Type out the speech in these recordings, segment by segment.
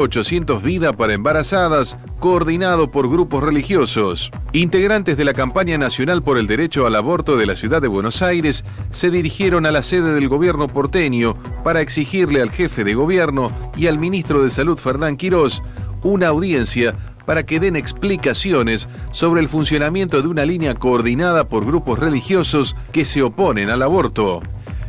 800 Vida para Embarazadas, coordinado por grupos religiosos. Integrantes de la campaña nacional por el derecho al aborto de la ciudad de Buenos Aires se dirigieron a la sede del gobierno porteño para exigirle al jefe de gobierno y al ministro de Salud, Fernán Quirós, una audiencia para que den explicaciones sobre el funcionamiento de una línea coordinada por grupos religiosos que se oponen al aborto.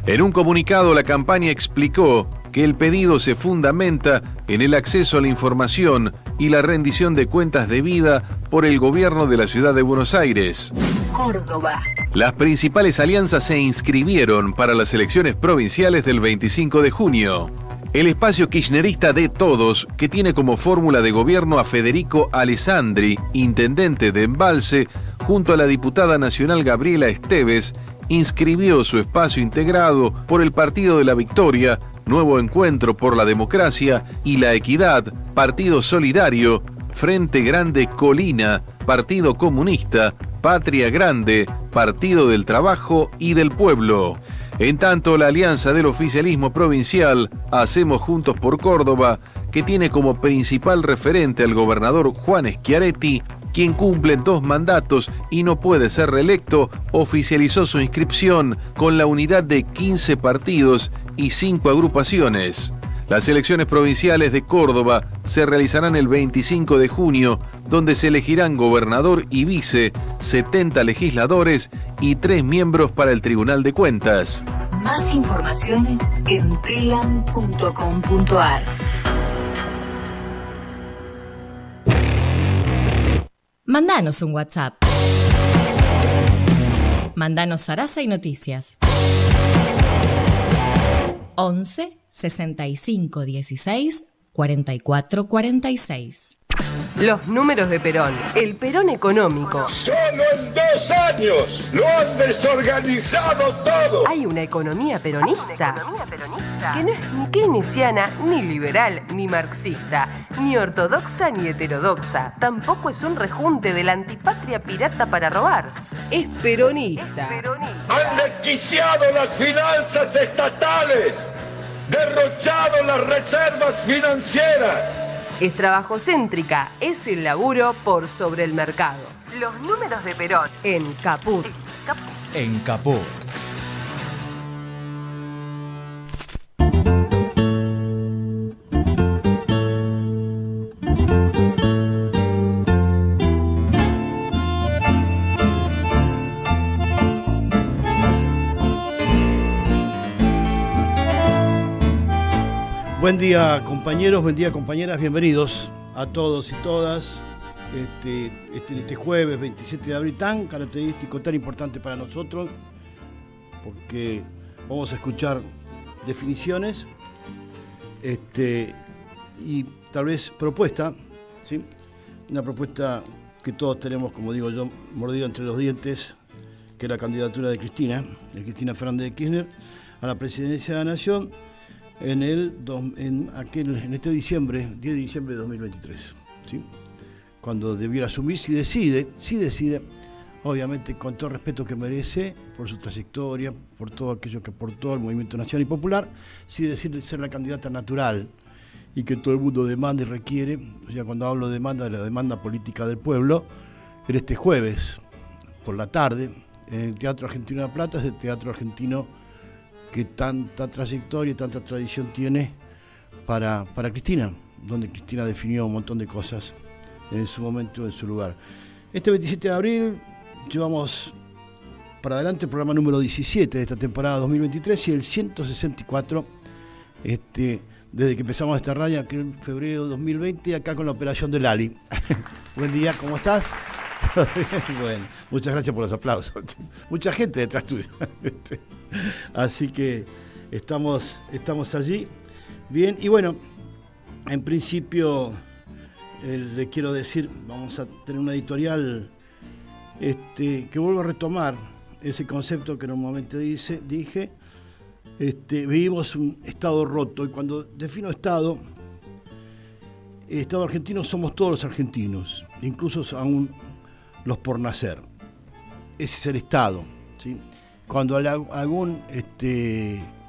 En un comunicado, la campaña explicó que el pedido se fundamenta en el acceso a la información y la rendición de cuentas debida por el gobierno de la ciudad de Buenos Aires. Córdoba. Las principales alianzas se inscribieron para las elecciones provinciales del 25 de junio. El espacio kirchnerista de Todos, que tiene como fórmula de gobierno a Federico Alessandri, intendente de Embalse, junto a la diputada nacional Gabriela Esteves, inscribió su espacio integrado por el Partido de la Victoria, Nuevo Encuentro por la Democracia y la Equidad, Partido Solidario, Frente Grande Colina, Partido Comunista, Patria Grande, Partido del Trabajo y del Pueblo. En tanto, la alianza del oficialismo provincial, Hacemos Juntos por Córdoba, que tiene como principal referente al gobernador Juan Schiaretti, quien cumple 2 mandatos y no puede ser reelecto, oficializó su inscripción con la unidad de 15 partidos y 5 agrupaciones. Las elecciones provinciales de Córdoba se realizarán el 25 de junio, donde se elegirán gobernador y vice, 70 legisladores y 3 miembros para el Tribunal de Cuentas. Más información en telam.com.ar. Mandanos un WhatsApp. Mandanos Sarasa y Noticias. 11 65 16 44 46. Los números de Perón. El Perón económico. Solo en 2 años lo han desorganizado todo. Hay una economía peronista que no es ni keynesiana, ni liberal, ni marxista, ni ortodoxa, ni heterodoxa. Tampoco es un rejunte de la antipatria pirata para robar. Es peronista. Han desquiciado las finanzas estatales, derrochado las reservas financieras. Es trabajocéntrica, es el laburo por sobre el mercado. Los números de Perón en Caput. En Caput. Buen día, compañeros, buen día, compañeras, bienvenidos a todos y todas. Este jueves 27 de abril, tan característico, tan importante para nosotros, porque vamos a escuchar definiciones y tal vez propuesta, ¿sí? Una propuesta que todos tenemos, como digo yo, mordido entre los dientes, que es la candidatura de Cristina Fernández de Kirchner a la presidencia de la Nación en este diciembre, 10 de diciembre de 2023, ¿sí? Cuando debiera asumir, si decide, obviamente con todo el respeto que merece por su trayectoria, por todo aquello que aportó al movimiento nacional y popular, si decide ser la candidata natural y que todo el mundo demanda y requiere. O sea, cuando hablo de demanda, de la demanda política del pueblo, era este jueves por la tarde en el Teatro Argentino de La Plata, es el teatro argentino que tanta trayectoria y tanta tradición tiene para Cristina, donde Cristina definió un montón de cosas en su momento, en su lugar. Este 27 de abril llevamos para adelante el programa número 17 de esta temporada 2023 y el 164 desde que empezamos esta radio, que en febrero de 2020, acá con la operación de Lali. Buen día, ¿cómo estás? Bueno, muchas gracias por los aplausos. Mucha gente detrás tuyo. Así que estamos allí. Bien, y bueno, en principio le quiero decir, vamos a tener una editorial que vuelvo a retomar ese concepto que normalmente dije. Vivimos un estado roto, y cuando defino estado argentino, somos todos los argentinos, incluso aún los por nacer. Ese es el estado, ¿sí? Cuando algún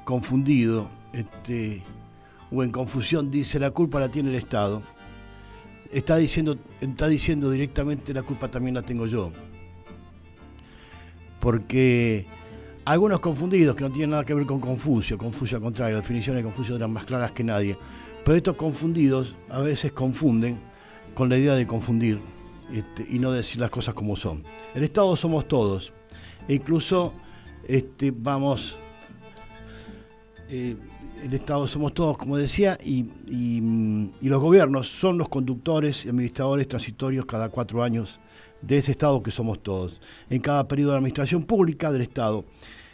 confundido o en confusión dice la culpa la tiene el Estado, está diciendo directamente la culpa también la tengo yo. Porque algunos confundidos que no tienen nada que ver con Confucio al contrario, las definiciones de Confucio eran más claras que nadie, pero estos confundidos a veces confunden con la idea de confundir y no decir las cosas como son. El Estado somos todos, e incluso el Estado somos todos, como decía, y los gobiernos son los conductores y administradores transitorios cada 4 años de ese Estado que somos todos, en cada periodo de administración pública del Estado.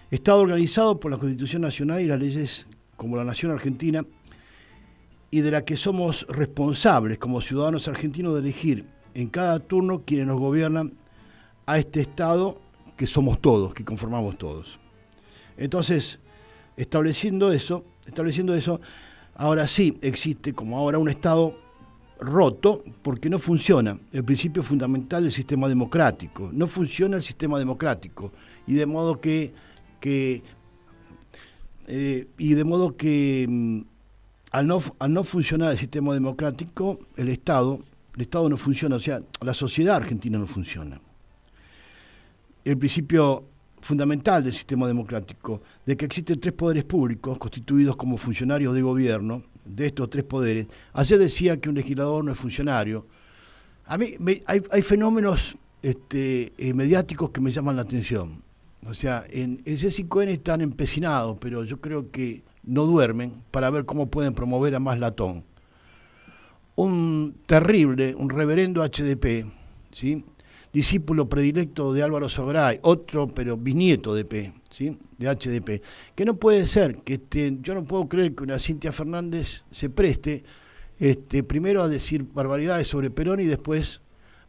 Estado organizado por la Constitución Nacional y las leyes como la Nación Argentina, y de la que somos responsables como ciudadanos argentinos de elegir en cada turno quienes nos gobiernan a este Estado que somos todos, que conformamos todos. Entonces, estableciendo eso, ahora sí existe como ahora un Estado roto porque no funciona el principio fundamental del sistema democrático. No funciona el sistema democrático y de modo que al no funcionar el sistema democrático, el Estado no funciona, o sea, la sociedad argentina no funciona. El principio fundamental del sistema democrático, de que existen 3 poderes públicos constituidos como funcionarios de gobierno, de estos 3 poderes. Ayer decía que un legislador no es funcionario. A mí hay fenómenos mediáticos que me llaman la atención. O sea, en el C5N están empecinados, pero yo creo que no duermen para ver cómo pueden promover a más latón. Un reverendo HDP, ¿sí?, discípulo predilecto de Álvaro Sogray, otro pero bisnieto de P, ¿sí?, de HDP, que no puede ser que yo no puedo creer que una Cintia Fernández se preste primero a decir barbaridades sobre Perón y después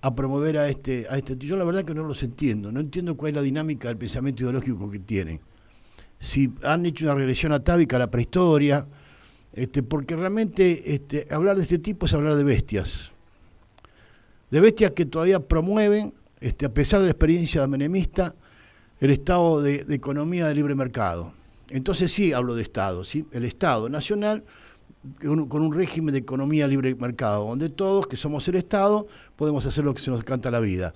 a promover a este. Yo la verdad que no los entiendo, no entiendo cuál es la dinámica del pensamiento ideológico que tienen. Si han hecho una regresión atávica a la prehistoria, porque realmente hablar de este tipo es hablar de bestias que todavía promueven, a pesar de la experiencia menemista, el estado de economía de libre mercado. Entonces sí hablo de Estado, ¿sí? El Estado nacional con un régimen de economía libre mercado, donde todos, que somos el Estado, podemos hacer lo que se nos canta la vida.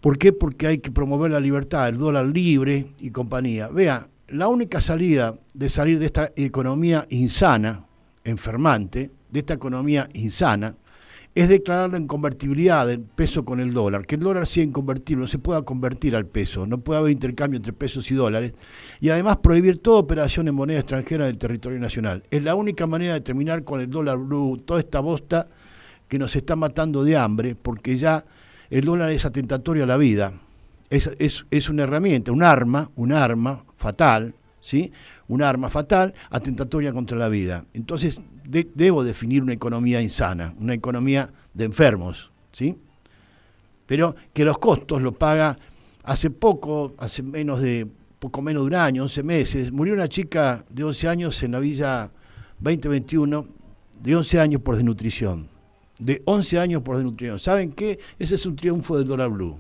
¿Por qué? Porque hay que promover la libertad, el dólar libre y compañía. Vea, la única salida de esta economía insana, enfermante, de esta economía insana, es declarar la inconvertibilidad del peso con el dólar, que el dólar sea inconvertible, no se pueda convertir al peso, no puede haber intercambio entre pesos y dólares, y además prohibir toda operación en moneda extranjera del territorio nacional. Es la única manera de terminar con el dólar blue, toda esta bosta que nos está matando de hambre, porque ya el dólar es atentatorio a la vida, es una herramienta, un arma fatal, ¿sí? Un arma fatal, atentatoria contra la vida. Entonces, debo definir una economía insana, una economía de enfermos, ¿sí? Pero que los costos lo paga hace poco menos de un año, 11 meses, murió una chica de 11 años en la Villa 2021, de 11 años por desnutrición. De 11 años por desnutrición. ¿Saben qué? Ese es un triunfo del dólar blue,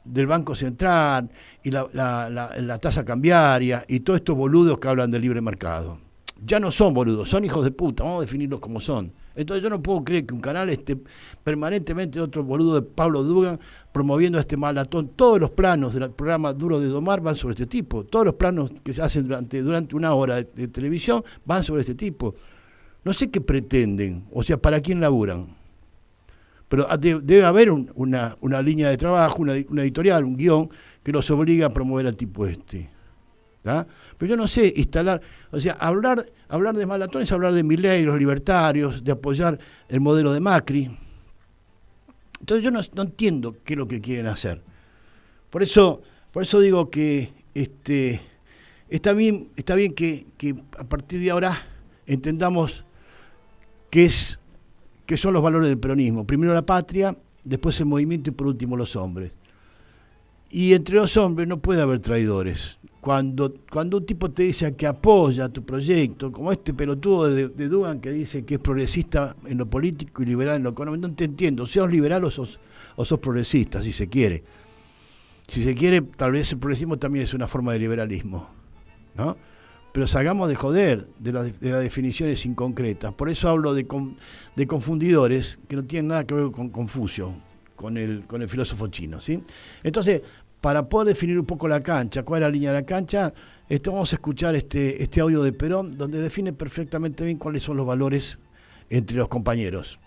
del Banco Central y la tasa cambiaria y todos estos boludos que hablan del libre mercado. Ya no son boludos, son hijos de puta, vamos a definirlos como son. Entonces yo no puedo creer que un canal esté permanentemente otro boludo de Pablo Dugan promoviendo este malatón. Todos los planos del programa Duro de Domar van sobre este tipo. Todos los planos que se hacen durante una hora de televisión van sobre este tipo. No sé qué pretenden, o sea, ¿para quién laburan? Pero debe haber una línea de trabajo, una editorial, un guión que los obliga a promover al tipo ¿tá? Pero yo no sé instalar, o sea, hablar de malatón es hablar de Milei, los libertarios, de apoyar el modelo de Macri. Entonces yo no entiendo qué es lo que quieren hacer. Por eso digo que está bien que a partir de ahora entendamos qué son los valores del peronismo. Primero la patria, después el movimiento y por último los hombres. Y entre los hombres no puede haber traidores. Cuando un tipo te dice que apoya tu proyecto, como este pelotudo de Dugan que dice que es progresista en lo político y liberal en lo económico, no te entiendo, sos liberal o sos progresista, si se quiere. Si se quiere, tal vez el progresismo también es una forma de liberalismo, ¿no? pero salgamos de joder de las definiciones inconcretas. Por eso hablo de confundidores que no tienen nada que ver con Confucio, con el filósofo chino, ¿sí? Entonces, para poder definir un poco la cancha, cuál es la línea de la cancha, vamos a escuchar este audio de Perón, donde define perfectamente bien cuáles son los valores entre los compañeros.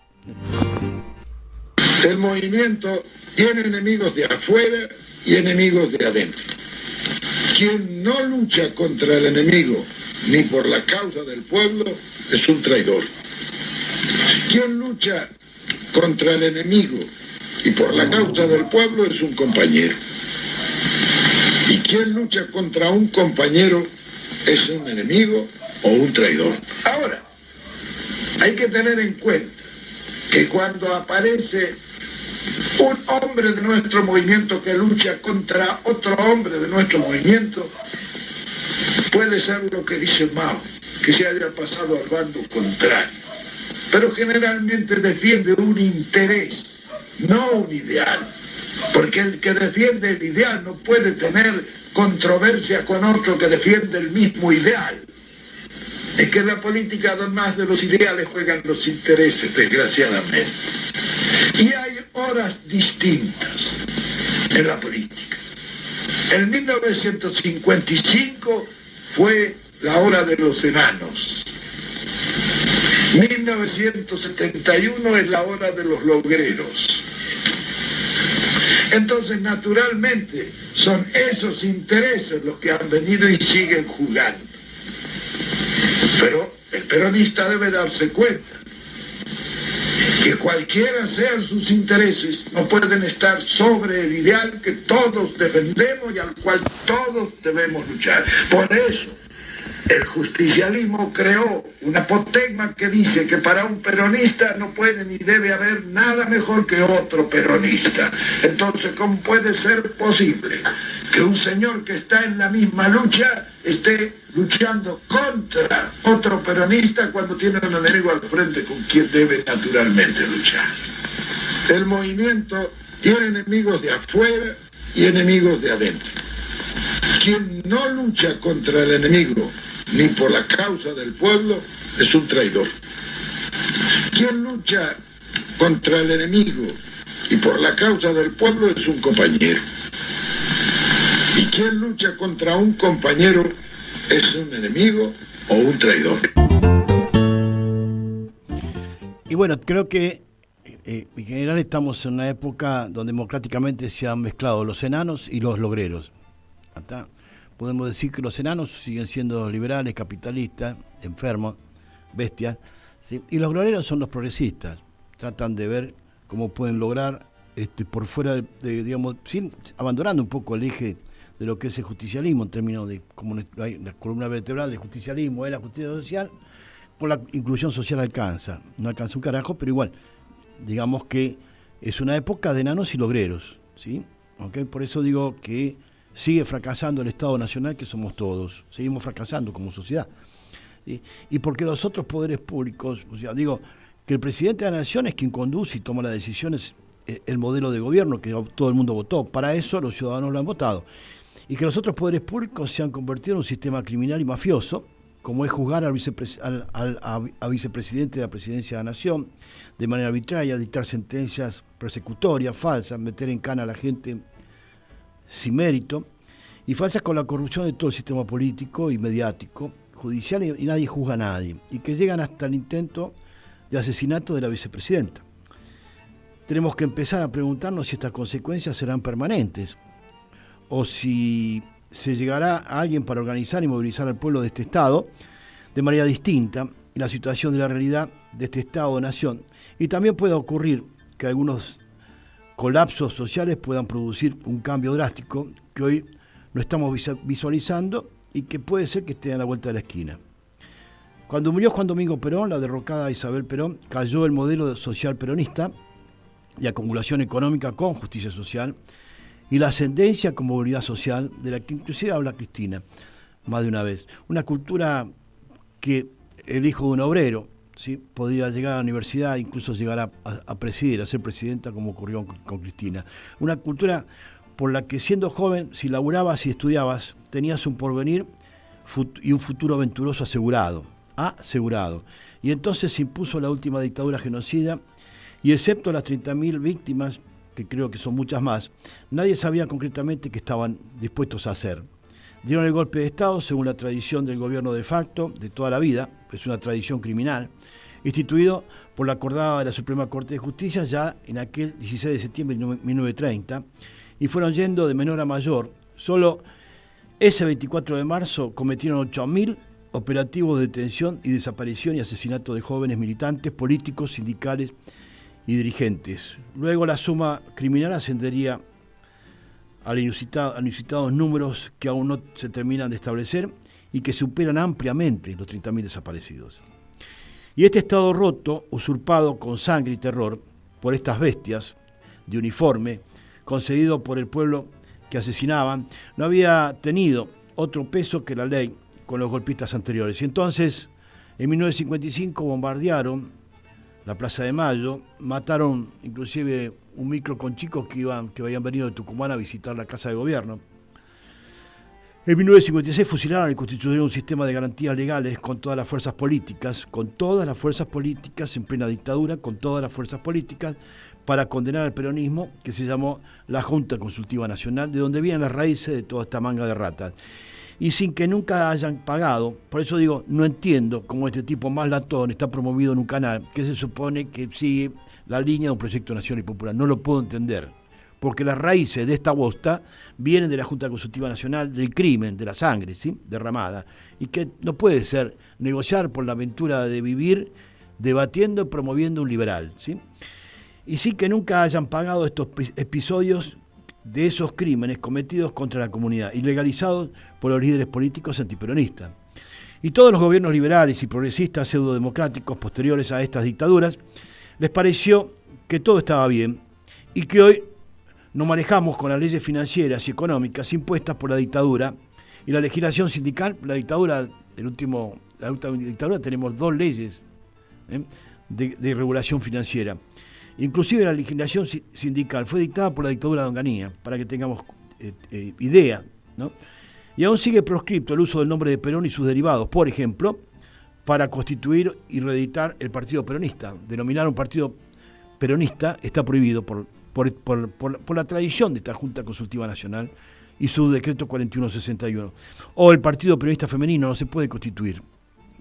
El movimiento tiene enemigos de afuera y enemigos de adentro. Quien no lucha contra el enemigo ni por la causa del pueblo es un traidor. Quien lucha contra el enemigo y por la causa del pueblo es un compañero. Y quien lucha contra un compañero es un enemigo o un traidor. Ahora, hay que tener en cuenta que cuando aparece un hombre de nuestro movimiento que lucha contra otro hombre de nuestro movimiento, puede ser lo que dice Mao, que se haya pasado al bando contrario, pero generalmente defiende un interés, no un ideal, porque el que defiende el ideal no puede tener controversia con otro que defiende el mismo ideal. Es que en la política, además de los ideales, juegan los intereses, desgraciadamente. Y hay horas distintas en la política. En 1955 fue la hora de los enanos. 1971 es la hora de los logreros. Entonces, naturalmente, son esos intereses los que han venido y siguen jugando. Pero el peronista debe darse cuenta que cualquiera sean sus intereses, no pueden estar sobre el ideal que todos defendemos y al cual todos debemos luchar. Por eso, el justicialismo creó un apotegma que dice que para un peronista no puede ni debe haber nada mejor que otro peronista. Entonces, ¿cómo puede ser posible que un señor que está en la misma lucha esté luchando contra otro peronista cuando tiene un enemigo al frente con quien debe naturalmente luchar? El movimiento tiene enemigos de afuera y enemigos de adentro. Quien no lucha contra el enemigo ni por la causa del pueblo es un traidor. Quien lucha contra el enemigo y por la causa del pueblo es un compañero. Y quien lucha contra un compañero es un enemigo o un traidor. Y bueno, creo que en general estamos en una época donde democráticamente se han mezclado los enanos y los logreros. ¿Está? Podemos decir que los enanos siguen siendo liberales, capitalistas, enfermos, bestias, ¿sí? Y los logreros son los progresistas. Tratan de ver cómo pueden lograr por fuera de, digamos, abandonando un poco el eje de lo que es el justicialismo, en términos de como hay la columna vertebral del justicialismo es la justicia social, con la inclusión social alcanza. No alcanza un carajo, pero igual, digamos que es una época de enanos y logreros, ¿sí? ¿Okay? Por eso digo que sigue fracasando el Estado Nacional, que somos todos, seguimos fracasando como sociedad. ¿Sí? Y porque los otros poderes públicos, o sea, digo, que el presidente de la Nación es quien conduce y toma las decisiones, el modelo de gobierno que todo el mundo votó, para eso los ciudadanos lo han votado. Y que los otros poderes públicos se han convertido en un sistema criminal y mafioso, como es juzgar al vicepresidente de la presidencia de la Nación de manera arbitraria, dictar sentencias persecutorias, falsas, meter en cana a la gente sin mérito, y falsas con la corrupción de todo el sistema político y mediático, judicial, y nadie juzga a nadie, y que llegan hasta el intento de asesinato de la vicepresidenta. Tenemos que empezar a preguntarnos si estas consecuencias serán permanentes, o si se llegará a alguien para organizar y movilizar al pueblo de este Estado de manera distinta, y la situación de la realidad de este Estado o nación. Y también puede ocurrir que algunos colapsos sociales puedan producir un cambio drástico que hoy no estamos visualizando y que puede ser que esté a la vuelta de la esquina. Cuando murió Juan Domingo Perón, la derrocada Isabel Perón, cayó el modelo social peronista de acumulación económica con justicia social y la ascendencia con movilidad social, de la que inclusive habla Cristina más de una vez. Una cultura que el hijo de un obrero, ¿sí?, podía llegar a la universidad, incluso llegar a presidir, a ser presidenta, como ocurrió con Cristina. Una cultura por la que, siendo joven, si laburabas y estudiabas, tenías un porvenir y un futuro venturoso asegurado. Y entonces se impuso la última dictadura genocida y excepto las 30.000 víctimas, que creo que son muchas más, nadie sabía concretamente qué estaban dispuestos a hacer. Dieron el golpe de Estado según la tradición del gobierno de facto de toda la vida, es una tradición criminal, instituido por la acordada de la Suprema Corte de Justicia ya en aquel 16 de septiembre de 1930, y fueron yendo de menor a mayor. Solo ese 24 de marzo cometieron 8.000 operativos de detención y desaparición y asesinato de jóvenes militantes, políticos, sindicales y dirigentes. Luego la suma criminal ascendería a inusitados números que aún no se terminan de establecer y que superan ampliamente los 30.000 desaparecidos. Y este Estado roto, usurpado con sangre y terror por estas bestias de uniforme, concedido por el pueblo que asesinaban, no había tenido otro peso que la ley con los golpistas anteriores. Y entonces, en 1955, bombardearon la Plaza de Mayo, mataron inclusive un micro con chicos que habían venido de Tucumán a visitar la Casa de Gobierno. En 1956 fusilaron y constituyeron un sistema de garantías legales con todas las fuerzas políticas, en plena dictadura, con todas las fuerzas políticas, para condenar al peronismo, que se llamó la Junta Consultiva Nacional, de donde vienen las raíces de toda esta manga de ratas. Y sin que nunca hayan pagado, por eso digo, no entiendo cómo este tipo más latón está promovido en un canal que se supone que sigue la línea de un proyecto nacional y popular. No lo puedo entender, porque las raíces de esta bosta vienen de la Junta Consultiva Nacional, del crimen, de la sangre, ¿sí?, derramada, y que no puede ser negociar por la aventura de vivir debatiendo y promoviendo un liberal, ¿sí? Y sin que nunca hayan pagado estos episodios de esos crímenes cometidos contra la comunidad y legalizados por los líderes políticos antiperonistas. Y todos los gobiernos liberales y progresistas pseudodemocráticos posteriores a estas dictaduras les pareció que todo estaba bien y que hoy nos manejamos con las leyes financieras y económicas impuestas por la dictadura y la legislación sindical. La última dictadura tenemos 2 leyes de regulación financiera. Inclusive la legislación sindical fue dictada por la dictadura de Onganía, para que tengamos idea, ¿no? Y aún sigue proscripto el uso del nombre de Perón y sus derivados, por ejemplo, para constituir y reeditar el Partido Peronista. Denominar un partido peronista está prohibido por la tradición de esta Junta Consultiva Nacional y su decreto 4161. O el Partido Peronista Femenino no se puede constituir,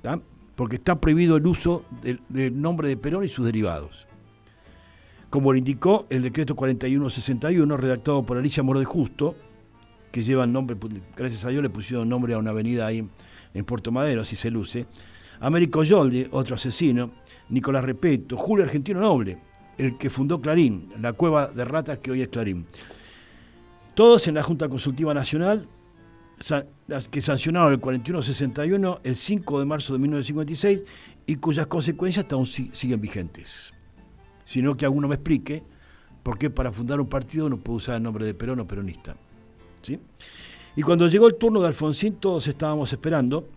¿tá?, porque está prohibido el uso del nombre de Perón y sus derivados, como lo indicó el decreto 4161, redactado por Alicia Moro de Justo, que lleva el nombre, gracias a Dios le pusieron nombre a una avenida ahí en Puerto Madero, así se luce, Américo Yoldi, otro asesino, Nicolás Repeto, Julio Argentino Noble, el que fundó Clarín, la cueva de ratas que hoy es Clarín. Todos en la Junta Consultiva Nacional, que sancionaron el 4161 el 5 de marzo de 1956 y cuyas consecuencias aún siguen vigentes. Sino que alguno me explique por qué para fundar un partido no puede usar el nombre de Perón o peronista, ¿sí? Y cuando llegó el turno de Alfonsín, todos estábamos esperando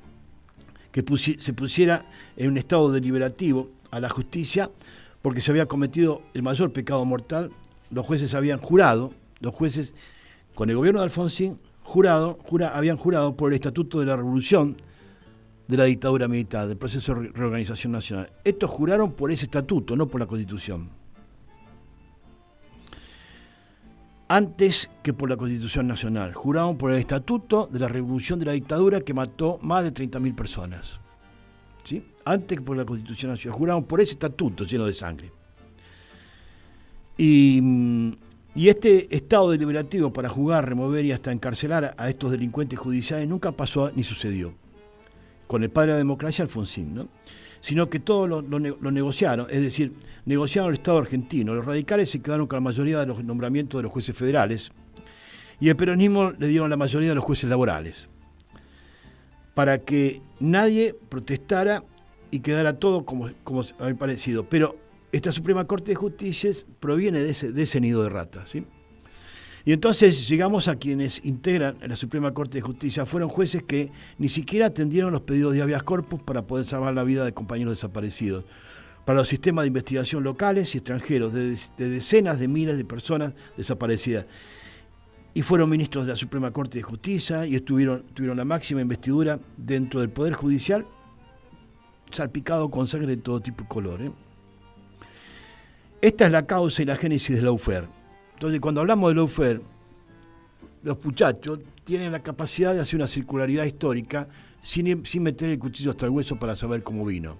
que se pusiera en un estado deliberativo a la justicia, porque se había cometido el mayor pecado mortal. Los jueces habían jurado, con el gobierno de Alfonsín, habían jurado por el Estatuto de la Revolución de la dictadura militar, del proceso de reorganización nacional. Estos juraron por ese estatuto, no por la Constitución. Antes que por la Constitución Nacional. Juraron por el Estatuto de la Revolución de la Dictadura que mató más de 30.000 personas. ¿Sí? Antes que por la Constitución Nacional. Juraron por ese estatuto lleno de sangre. Y este estado deliberativo para juzgar, remover y hasta encarcelar a estos delincuentes judiciales nunca pasó ni sucedió con el padre de la democracia, Alfonsín, ¿no? Sino que todo lo negociaron, es decir, negociaron el Estado argentino. Los radicales se quedaron con la mayoría de los nombramientos de los jueces federales y el peronismo le dieron la mayoría de los jueces laborales, para que nadie protestara y quedara todo como había parecido. Pero esta Suprema Corte de Justicia proviene de ese nido de ratas, ¿sí? Y entonces llegamos a quienes integran la Suprema Corte de Justicia. Fueron jueces que ni siquiera atendieron los pedidos de habeas corpus para poder salvar la vida de compañeros desaparecidos, para los sistemas de investigación locales y extranjeros de decenas de miles de personas desaparecidas. y fueron ministros de la Suprema Corte de Justicia y tuvieron la máxima investidura dentro del Poder Judicial, salpicado con sangre de todo tipo y color. Esta es la causa y la génesis del lawfare. Entonces, cuando hablamos de lawfare, los muchachos tienen la capacidad de hacer una circularidad histórica sin meter el cuchillo hasta el hueso para saber cómo vino.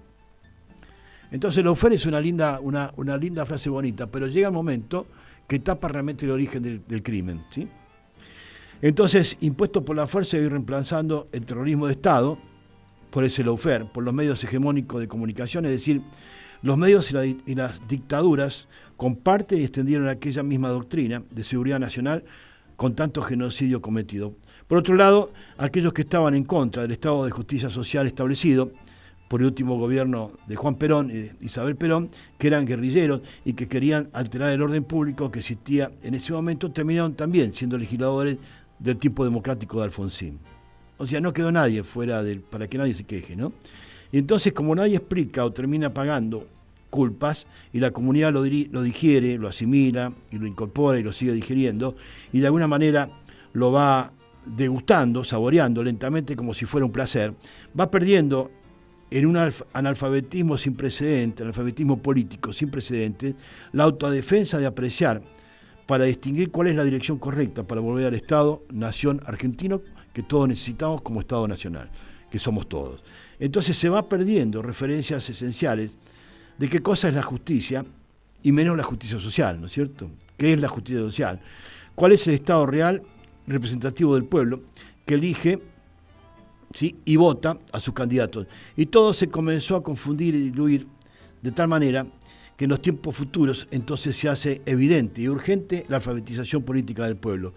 Entonces, lawfare es una linda frase bonita, pero llega el momento que tapa realmente el origen del crimen, ¿sí? Entonces, impuesto por la fuerza, ir reemplazando el terrorismo de Estado por ese lawfare, por los medios hegemónicos de comunicación, es decir, los medios y las dictaduras comparten y extendieron aquella misma doctrina de seguridad nacional con tanto genocidio cometido. Por otro lado, aquellos que estaban en contra del Estado de Justicia Social establecido por el último gobierno de Juan Perón y de Isabel Perón, que eran guerrilleros y que querían alterar el orden público que existía en ese momento, terminaron también siendo legisladores del tipo democrático de Alfonsín. O sea, no quedó nadie fuera para que nadie se queje, ¿no? Y entonces, como nadie explica o termina pagando culpas, y la comunidad lo digiere, lo asimila, y lo incorpora y lo sigue digiriendo, y de alguna manera lo va degustando, saboreando lentamente como si fuera un placer, va perdiendo en un analfabetismo sin precedentes, analfabetismo político sin precedentes, la autodefensa de apreciar para distinguir cuál es la dirección correcta para volver al Estado-Nación argentino que todos necesitamos como Estado Nacional, que somos todos. Entonces se va perdiendo referencias esenciales de qué cosa es la justicia y menos la justicia social, ¿no es cierto? ¿Qué es la justicia social? ¿Cuál es el Estado real representativo del pueblo que elige, ¿sí?, y vota a sus candidatos? Y todo se comenzó a confundir y diluir de tal manera que en los tiempos futuros entonces se hace evidente y urgente la alfabetización política del pueblo.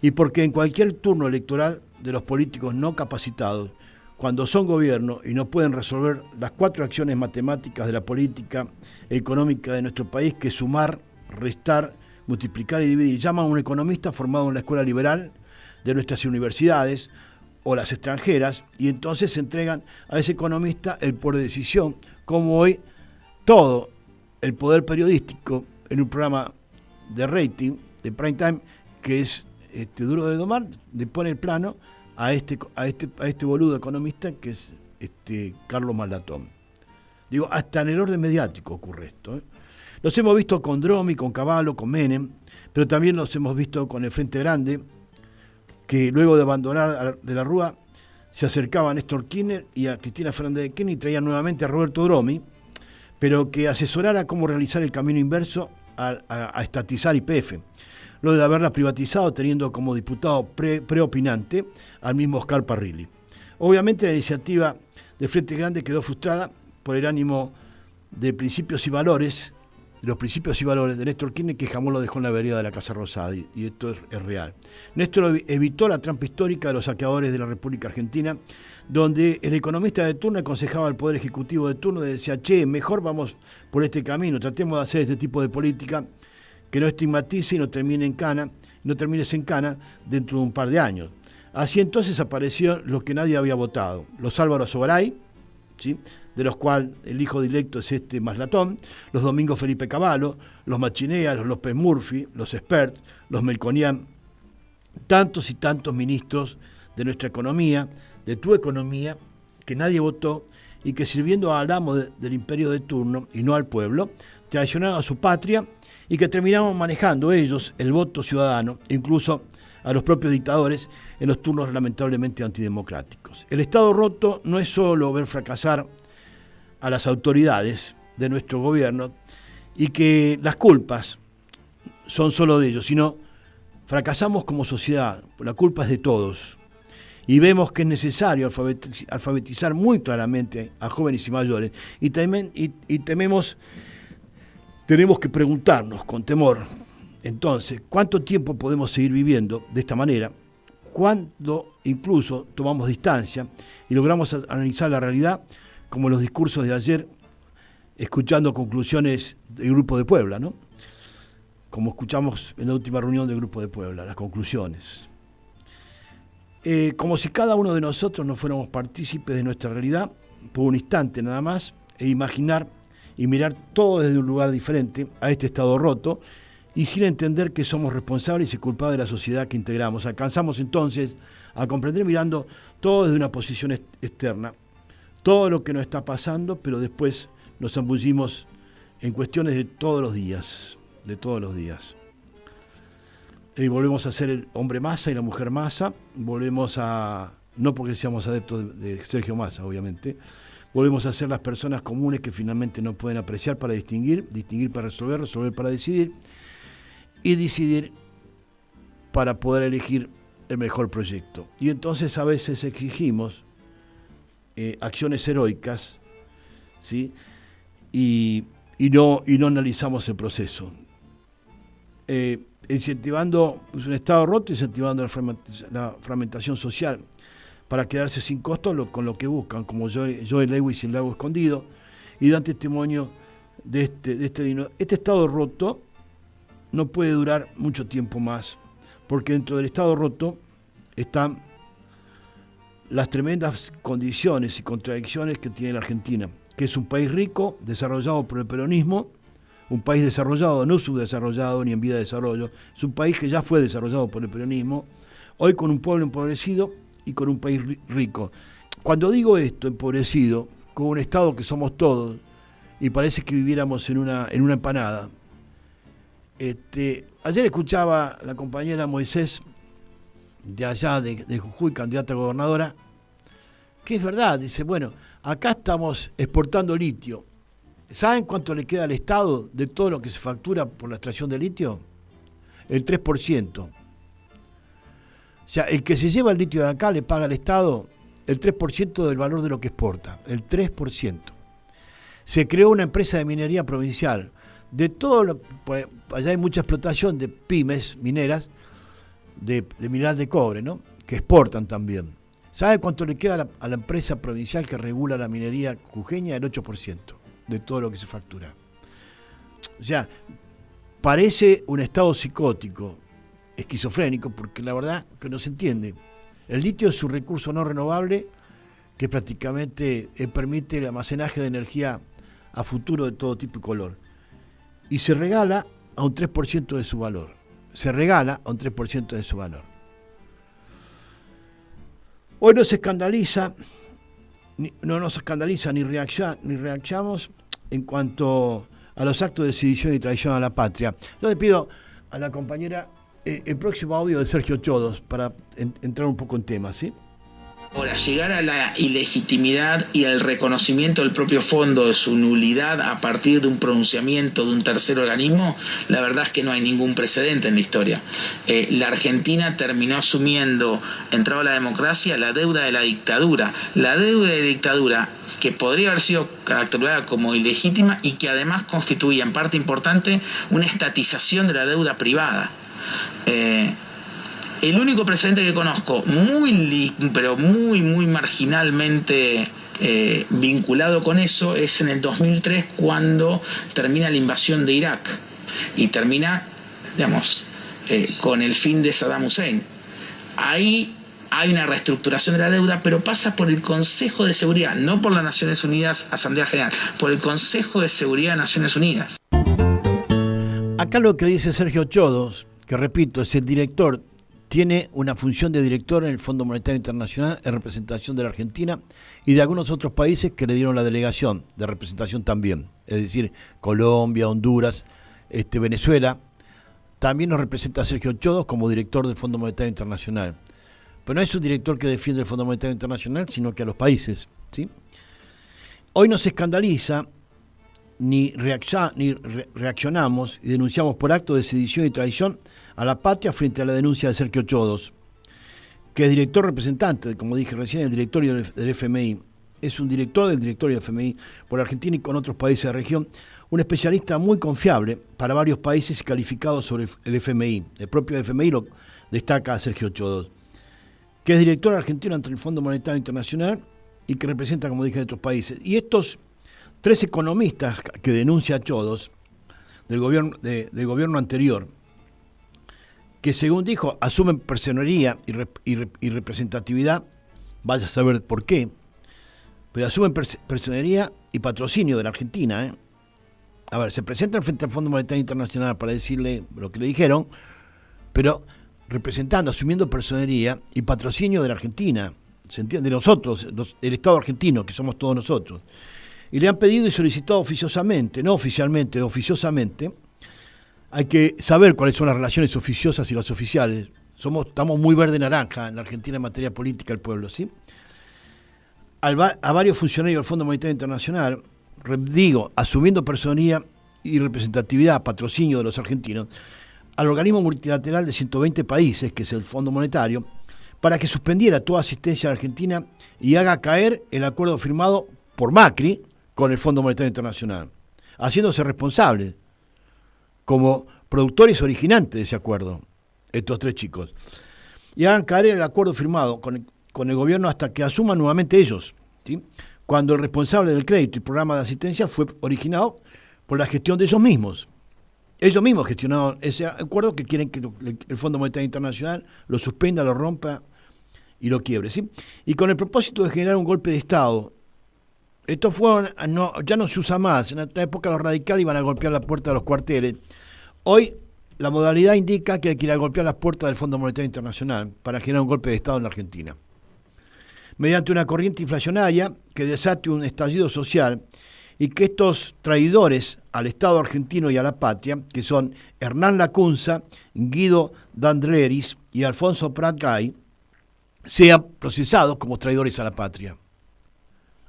Y porque en cualquier turno electoral de los políticos no capacitados, cuando son gobierno y no pueden resolver las 4 acciones matemáticas de la política económica de nuestro país, que sumar, restar, multiplicar y dividir, llaman a un economista formado en la escuela liberal de nuestras universidades o las extranjeras, y entonces se entregan a ese economista el poder de decisión, como hoy todo el poder periodístico en un programa de rating, de prime time, que es duro de domar, le pone el plano a este boludo economista que es Carlos Malatón. Digo, hasta en el orden mediático ocurre esto. Los hemos visto con Dromi, con Cavallo, con Menem, pero también los hemos visto con el Frente Grande, que luego de abandonar de la Rúa se acercaba a Néstor Kirchner y a Cristina Fernández de Kirchner y traían nuevamente a Roberto Dromi, pero que asesorara cómo realizar el camino inverso a estatizar YPF, luego de haberla privatizado, teniendo como diputado preopinante al mismo Oscar Parrilli. Obviamente la iniciativa del Frente Grande quedó frustrada por el ánimo de principios y valores, de los principios y valores de Néstor Kirchner, que jamás lo dejó en la vereda de la Casa Rosada, y esto es real. Néstor evitó la trampa histórica de los saqueadores de la República Argentina, donde el economista de turno aconsejaba al Poder Ejecutivo de turno, decía, mejor vamos por este camino, tratemos de hacer este tipo de política que no estigmatice y no termines en cana dentro de un par de años. Así entonces apareció lo que nadie había votado, los Álvaro Sogaray, ¿sí?, de los cuales el hijo directo es Maslatón, los Domingo Felipe Cavallo, los Machinea, los López Murphy, los Espert, los Melconian, tantos y tantos ministros de nuestra economía, de tu economía, que nadie votó y que sirviendo al amo del imperio de turno y no al pueblo, traicionaron a su patria y que terminaron manejando ellos el voto ciudadano, incluso a los propios dictadores en los turnos lamentablemente antidemocráticos. El Estado roto no es solo ver fracasar a las autoridades de nuestro gobierno y que las culpas son solo de ellos, sino fracasamos como sociedad, la culpa es de todos. Y vemos que es necesario alfabetizar muy claramente a jóvenes y mayores y tenemos que preguntarnos con temor, entonces, ¿cuánto tiempo podemos seguir viviendo de esta manera? Cuando incluso tomamos distancia y logramos analizar la realidad, como los discursos de ayer, escuchando conclusiones del Grupo de Puebla, ¿no? Como escuchamos en la última reunión del Grupo de Puebla, las conclusiones. Como si cada uno de nosotros no fuéramos partícipes de nuestra realidad, por un instante nada más, e imaginar y mirar todo desde un lugar diferente a este estado roto, y sin entender que somos responsables y culpables de la sociedad que integramos. Alcanzamos entonces a comprender mirando todo desde una posición externa, todo lo que nos está pasando, pero después nos zambullimos en cuestiones de todos los días, Y volvemos a ser el hombre Massa y la mujer Massa, volvemos a, no porque seamos adeptos de Sergio Massa, obviamente, volvemos a ser las personas comunes que finalmente no pueden apreciar para distinguir, distinguir para resolver, resolver para decidir, y decidir para poder elegir el mejor proyecto. Y entonces a veces exigimos acciones heroicas, ¿sí? y no analizamos el proceso. Incentivando un Estado roto, incentivando la fragmentación social para quedarse sin costo con lo que buscan, como Joe Lewis y el lago escondido, y dan testimonio de este Estado roto. No puede durar mucho tiempo más, porque dentro del Estado roto están las tremendas condiciones y contradicciones que tiene la Argentina, que es un país rico, desarrollado por el peronismo, un país desarrollado, no subdesarrollado ni en vía de desarrollo, es un país que ya fue desarrollado por el peronismo, hoy con un pueblo empobrecido y con un país rico. Cuando digo esto, empobrecido, con un Estado que somos todos, y parece que viviéramos en una empanada. Ayer escuchaba a la compañera Moisés, de allá de Jujuy, candidata a gobernadora, que es verdad, dice, bueno, acá estamos exportando litio. ¿Saben cuánto le queda al Estado de todo lo que se factura por la extracción de litio? El 3%. O sea, el que se lleva el litio de acá le paga al Estado el 3% del valor de lo que exporta, el 3%. Se creó una empresa de minería provincial. De todo allá hay mucha explotación de pymes mineras, de mineral de cobre, ¿no? Que exportan también. ¿Sabe cuánto le queda a la empresa provincial que regula la minería jujeña? El 8% de todo lo que se factura. O sea, parece un estado psicótico, esquizofrénico, porque la verdad que no se entiende. El litio es un recurso no renovable que prácticamente permite el almacenaje de energía a futuro de todo tipo y color. Y se regala a un 3% de su valor. Se regala a un 3% de su valor. Hoy no se escandaliza, no nos escandaliza ni reaccionamos en cuanto a los actos de sedición y traición a la patria. Yo le pido a la compañera el próximo audio de Sergio Chodos para entrar un poco en tema, ¿sí? Ahora, llegar a la ilegitimidad y al reconocimiento del propio fondo de su nulidad a partir de un pronunciamiento de un tercer organismo, la verdad es que no hay ningún precedente en la historia. La Argentina terminó asumiendo, entrado a la democracia, la deuda de la dictadura. La deuda de la dictadura que podría haber sido caracterizada como ilegítima y que además constituía en parte importante una estatización de la deuda privada. El único precedente que conozco, pero muy marginalmente vinculado con eso, es en el 2003 cuando termina la invasión de Irak y termina, digamos, con el fin de Saddam Hussein. Ahí hay una reestructuración de la deuda, pero pasa por el Consejo de Seguridad, no por las Naciones Unidas, Asamblea General, por el Consejo de Seguridad de Naciones Unidas. Acá lo que dice Sergio Chodos, que repito, es el director, tiene una función de director en el Fondo Monetario Internacional en representación de la Argentina y de algunos otros países que le dieron la delegación de representación también, es decir, Colombia, Honduras, Venezuela. También nos representa Sergio Chodos como director del Fondo Monetario Internacional. Pero no es un director que defiende el Fondo Monetario Internacional, sino que a los países, ¿sí? Hoy nos escandaliza, ni reaccionamos y denunciamos por acto de sedición y traición a la patria frente a la denuncia de Sergio Chodos, que es director representante, como dije recién, del directorio del FMI. Es un director del directorio del FMI por Argentina y con otros países de la región, un especialista muy confiable para varios países y calificado sobre el FMI. El propio FMI lo destaca a Sergio Chodos, que es director argentino ante el Fondo Monetario Internacional y que representa, como dije, a otros países. Y estos 3 economistas que denuncia a Chodos del gobierno anterior, que según dijo asumen personería y representatividad, vaya a saber por qué, pero asumen personería y patrocinio de la Argentina, a ver, se presentan frente al Fondo Monetario Internacional para decirle lo que le dijeron, pero representando, asumiendo personería y patrocinio de la Argentina, ¿se entiende? De nosotros, el Estado argentino, que somos todos nosotros. Y le han pedido y solicitado oficiosamente, no oficialmente, oficiosamente. Hay que saber cuáles son las relaciones oficiosas y las oficiales. Estamos muy verde-naranja en la Argentina en materia política, el pueblo, ¿sí? A varios funcionarios del Fondo Monetario Internacional, asumiendo personería y representatividad, patrocinio de los argentinos, al organismo multilateral de 120 países, que es el Fondo Monetario, para que suspendiera toda asistencia a la Argentina y haga caer el acuerdo firmado por Macri con el Fondo Monetario Internacional, haciéndose responsables como productores originantes de ese acuerdo, estos tres chicos, y hagan caer el acuerdo firmado con el gobierno hasta que asuman nuevamente ellos, ¿sí? Cuando el responsable del crédito y programa de asistencia fue originado por la gestión de ellos mismos. Ellos mismos gestionaron ese acuerdo que quieren que el Fondo Monetario Internacional lo suspenda, lo rompa y lo quiebre, ¿sí? Y con el propósito de generar un golpe de Estado. Esto ya no se usa más. En otra época los radicales iban a golpear la puerta de los cuarteles. Hoy la modalidad indica que hay que ir a golpear las puertas del Fondo Monetario Internacional para generar un golpe de Estado en la Argentina. Mediante una corriente inflacionaria que desate un estallido social y que estos traidores al Estado argentino y a la patria, que son Hernán Lacunza, Guido Dandleris y Alfonso Prat Gay, sean procesados como traidores a la patria.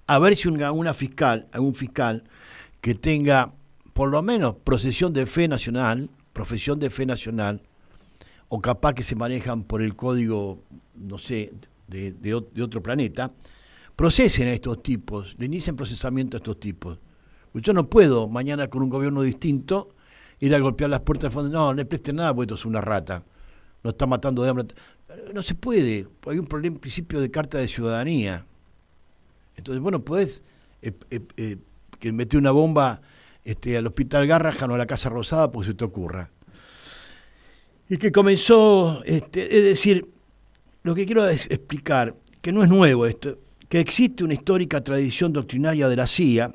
A ver si algún fiscal que tenga por lo menos profesión de fe nacional, o capaz que se manejan por el código, no sé, de otro planeta, procesen a estos tipos, le inicien procesamiento a estos tipos. Pues yo no puedo mañana con un gobierno distinto ir a golpear las puertas del fondo, no le presten nada porque esto es una rata, nos está matando de hambre. No se puede, hay un problema, principio de carta de ciudadanía. Entonces, bueno, podés que meter una bomba al Hospital Garrahan o a la Casa Rosada porque se te ocurra. Y que comenzó, es decir, lo que quiero es explicar, que no es nuevo esto, que existe una histórica tradición doctrinaria de la CIA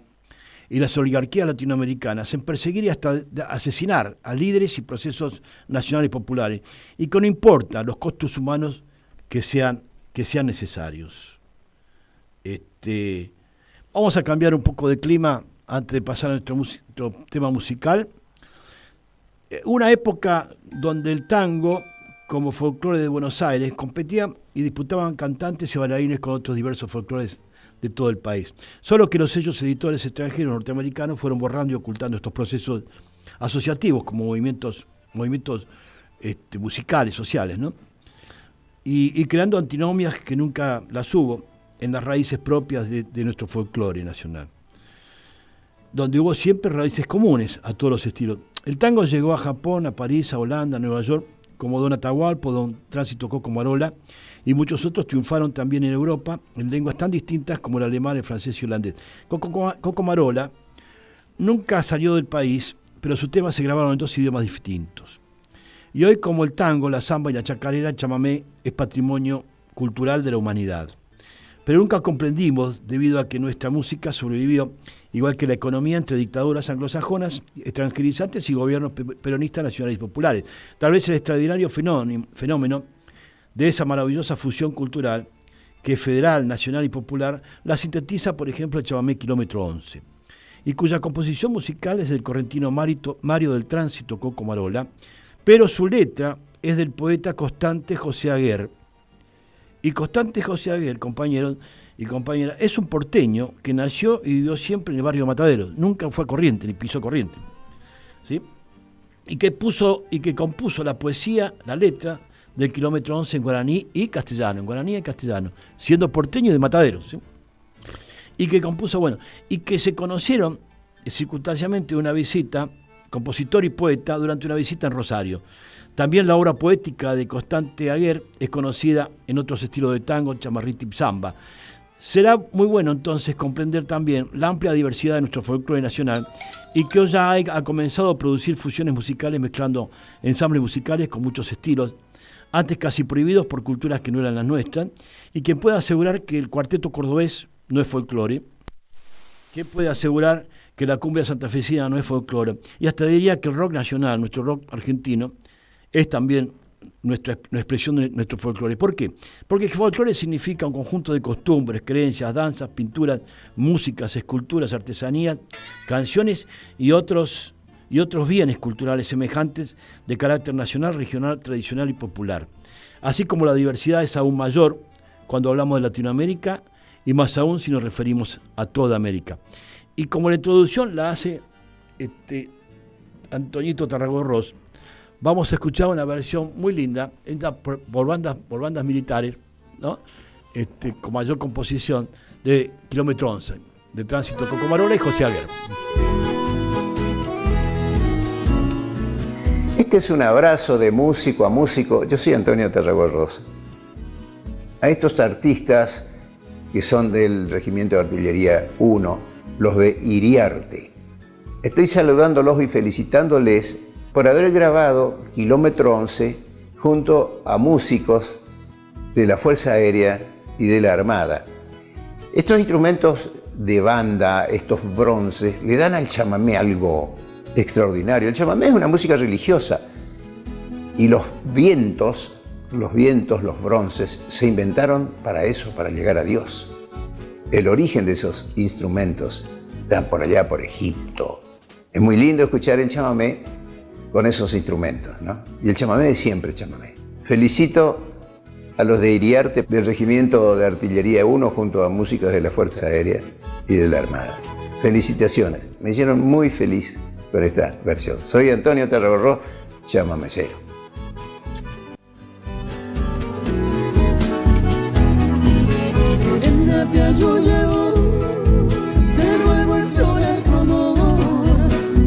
y las oligarquías latinoamericanas en perseguir y hasta asesinar a líderes y procesos nacionales y populares, y que no importa los costos humanos que sean necesarios. Vamos a cambiar un poco de clima antes de pasar a nuestro tema musical. Una época donde el tango, como folclore de Buenos Aires, competía y disputaban cantantes y bailarines con otros diversos folclores de todo el país. Solo que los sellos editores extranjeros norteamericanos fueron borrando y ocultando estos procesos asociativos como movimientos musicales, sociales, ¿no? Y creando antinomias que nunca las hubo en las raíces propias de nuestro folclore nacional, donde hubo siempre raíces comunes a todos los estilos. El tango llegó a Japón, a París, a Holanda, a Nueva York, como Don Atahualpa, Don Tránsito Coco Marola, y muchos otros triunfaron también en Europa en lenguas tan distintas como el alemán, el francés y holandés. Coco Marola nunca salió del país, pero sus temas se grabaron en dos idiomas distintos. Y hoy, como el tango, la samba y la chacarera, el chamamé es patrimonio cultural de la humanidad. Pero nunca comprendimos, debido a que nuestra música sobrevivió, igual que la economía, entre dictaduras anglosajonas, extranjerizantes y gobiernos peronistas nacionales y populares. Tal vez el extraordinario fenómeno de esa maravillosa fusión cultural, que es federal, nacional y popular, la sintetiza, por ejemplo, el chamamé Kilómetro 11, y cuya composición musical es del correntino Mario del Tránsito Coco Marola, pero su letra es del poeta Constante José Aguer. Y Constante José Aguer, compañeros y compañeras, es un porteño que nació y vivió siempre en el barrio Mataderos. Nunca fue a Corrientes, ni pisó Corrientes, ¿sí? Y que compuso la poesía, la letra del Kilómetro 11 en guaraní y castellano, siendo porteño de Mataderos, ¿sí? Y que compuso, y que se conocieron circunstancialmente una visita, compositor y poeta, durante una visita en Rosario. También la obra poética de Constante Aguer es conocida en otros estilos de tango, chamarrita y samba. Será muy bueno entonces comprender también la amplia diversidad de nuestro folclore nacional y que hoy ya ha comenzado a producir fusiones musicales mezclando ensambles musicales con muchos estilos, antes casi prohibidos por culturas que no eran las nuestras, y quien pueda asegurar que el cuarteto cordobés no es folclore, que puede asegurar que la cumbia santafesina no es folclore. Y hasta diría que el rock nacional, nuestro rock argentino, es también nuestra expresión de nuestro folclore. ¿Por qué? Porque el folclore significa un conjunto de costumbres, creencias, danzas, pinturas, músicas, esculturas, artesanías, canciones y otros bienes culturales semejantes de carácter nacional, regional, tradicional y popular. Así como la diversidad es aún mayor cuando hablamos de Latinoamérica y más aún si nos referimos a toda América. Y como la introducción la hace Antoñito Tarragorros, vamos a escuchar una versión muy linda, por bandas militares, ¿no? Con mayor composición, de Kilómetro 11, de Tránsito Cocomarola y José Aguer. Este es un abrazo de músico a músico. Yo soy Antonio Tarragorros. A estos artistas que son del Regimiento de Artillería 1, los de Iriarte, estoy saludándolos y felicitándoles por haber grabado Kilómetro 11 junto a músicos de la Fuerza Aérea y de la Armada. Estos instrumentos de banda, estos bronces, le dan al chamamé algo extraordinario. El chamamé es una música religiosa y los vientos, los bronces, se inventaron para eso, para llegar a Dios. El origen de esos instrumentos está por allá, por Egipto. Es muy lindo escuchar el chamamé con esos instrumentos, ¿no? Y el chamamé es siempre chamamé. Felicito a los de Iriarte del Regimiento de Artillería 1 junto a músicos de la Fuerza Aérea y de la Armada. Felicitaciones, me hicieron muy feliz con esta versión. Soy Antonio Tarragorros, chamamecero. Yo llevo de nuevo a implorar tu amor.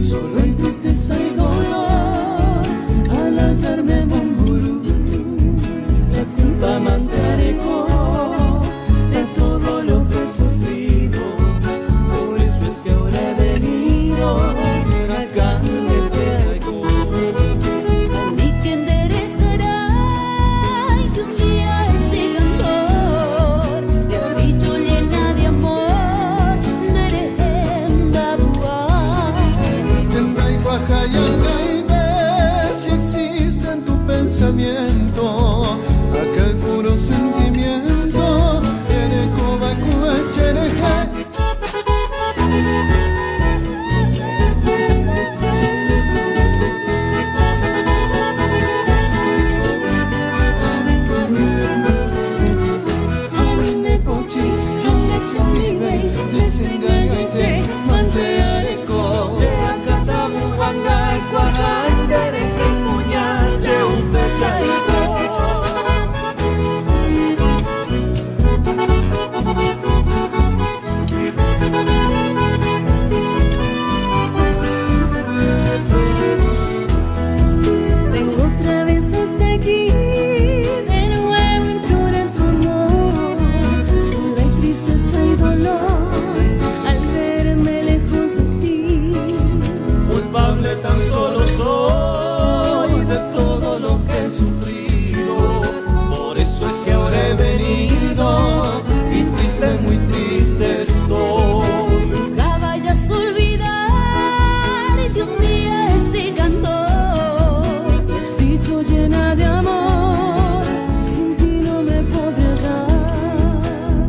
Solo hay tristeza y dolor al hallarme en Momburú. La culpa mandaré de todo lo que he sufrido. Por eso es que ahora he venido acá de Teco. A mí que enderezará y que un día este cantor le has dicho llena de amor, Nerenda Buá. Chenday Guajayangay, si existe en tu pensamiento aquel puro sentimiento, Erecoba Cuachereje. Vengo otra vez hasta aquí, de nuevo implorar tu amor. Solo hay tristeza y dolor al verme lejos de ti. Culpable tan solo soy de todo lo que he sufrido. Por eso es que ahora he venido y triste, muy triste estoy. Nunca vayas a olvidar que un día este cantor es dicho llena de amor. Sin ti no me podré hallar.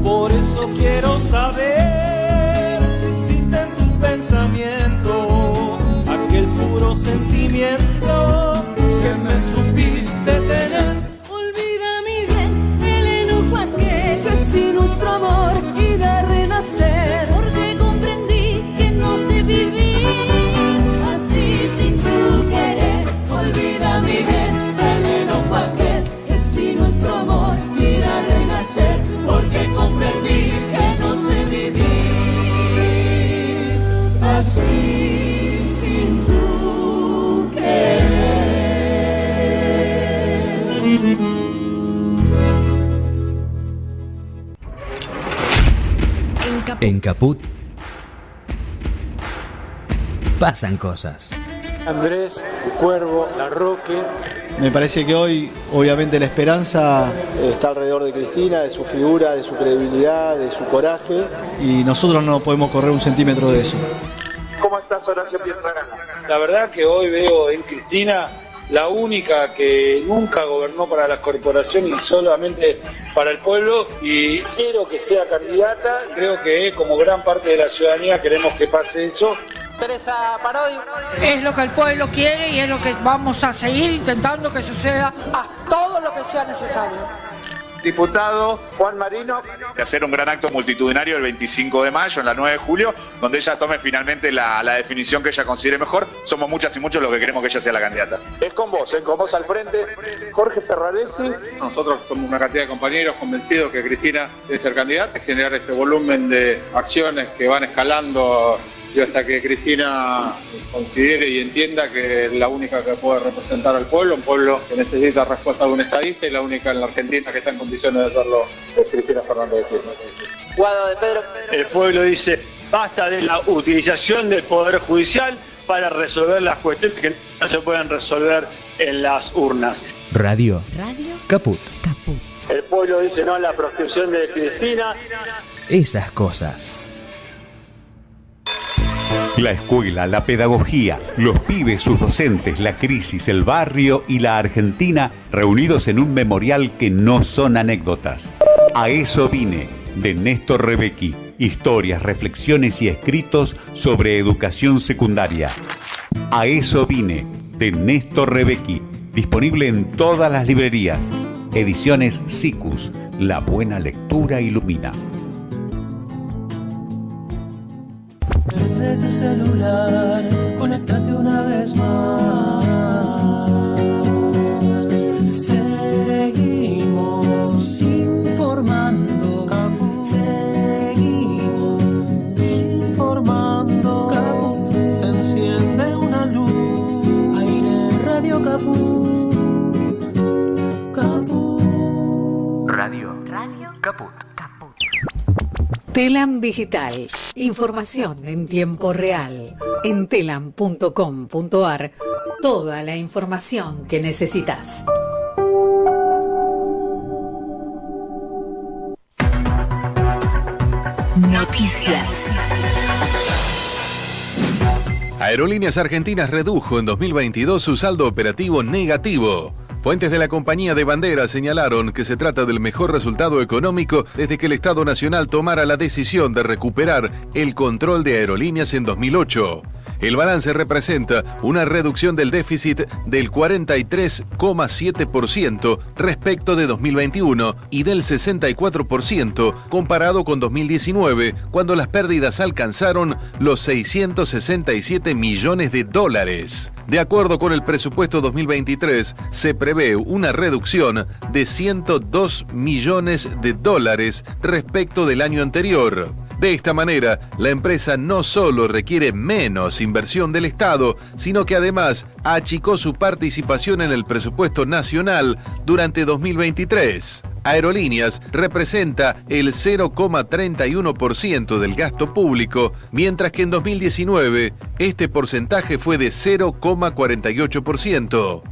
Por eso quiero saber si existe en tu pensamiento aquel puro sentimiento que me supiste tener. Olvida mi bien el enojo aquel que es nuestro amor y de renacer, porque comprendí que no sé vivir así sin tu querer. Olvida mi bien el enojo aquel que es nuestro amor y de renacer, porque comprendí que no sé vivir así sin tu querer. En Caput pasan cosas. Andrés, Cuervo, Larroque. Me parece que hoy, obviamente, la esperanza está alrededor de Cristina, de su figura, de su credibilidad, de su coraje, y nosotros no podemos correr un centímetro de eso. estás, Horacio Pietragana? La verdad que hoy veo en Cristina la única que nunca gobernó para las corporaciones y solamente para el pueblo, y quiero que sea candidata. Creo que como gran parte de la ciudadanía queremos que pase eso. Teresa Parodi. Es lo que el pueblo quiere y es lo que vamos a seguir intentando que suceda a todo lo que sea necesario. Diputado Juan Marino. De hacer un gran acto multitudinario el 25 de mayo, en la 9 de julio, donde ella tome finalmente la definición que ella considere mejor. Somos muchas y muchos los que queremos que ella sea la candidata. Es con vos al frente. Jorge Ferraresi. Nosotros somos una cantidad de compañeros convencidos que Cristina debe ser candidata, generar este volumen de acciones que van escalando hasta que Cristina considere y entienda que es la única que puede representar al pueblo, un pueblo que necesita respuesta de un estadista, y la única en la Argentina que está en condiciones de hacerlo es Cristina Fernández de Kirchner. Guado de Pedro. El pueblo dice, basta de la utilización del Poder Judicial para resolver las cuestiones que no se pueden resolver en las urnas. Radio. Caput. El pueblo dice no a la proscripción de Cristina. Esas cosas. La escuela, la pedagogía, los pibes, sus docentes, la crisis, el barrio y la Argentina reunidos en un memorial que no son anécdotas. A eso vine, de Néstor Rebecki. Historias, reflexiones y escritos sobre educación secundaria. A eso vine, de Néstor Rebecki. Disponible en todas las librerías. Ediciones Sicus. La buena lectura ilumina. Desde tu celular, conéctate una vez más. Seguimos informando. Seguimos informando. Se enciende una luz. Aire Radio Caput. Radio Caput. Telam Digital. Información en tiempo real. En telam.com.ar. Toda la información que necesitas. Noticias. Aerolíneas Argentinas redujo en 2022 su saldo operativo negativo. Fuentes de la compañía de bandera señalaron que se trata del mejor resultado económico desde que el Estado Nacional tomara la decisión de recuperar el control de aerolíneas en 2008. El balance representa una reducción del déficit del 43,7% respecto de 2021 y del 64% comparado con 2019, cuando las pérdidas alcanzaron los 667 millones de dólares. De acuerdo con el presupuesto 2023, se prevé una reducción de 102 millones de dólares respecto del año anterior. De esta manera, la empresa no solo requiere menos inversión del Estado, sino que además achicó su participación en el presupuesto nacional durante 2023. Aerolíneas representa el 0,31% del gasto público, mientras que en 2019 este porcentaje fue de 0,48%.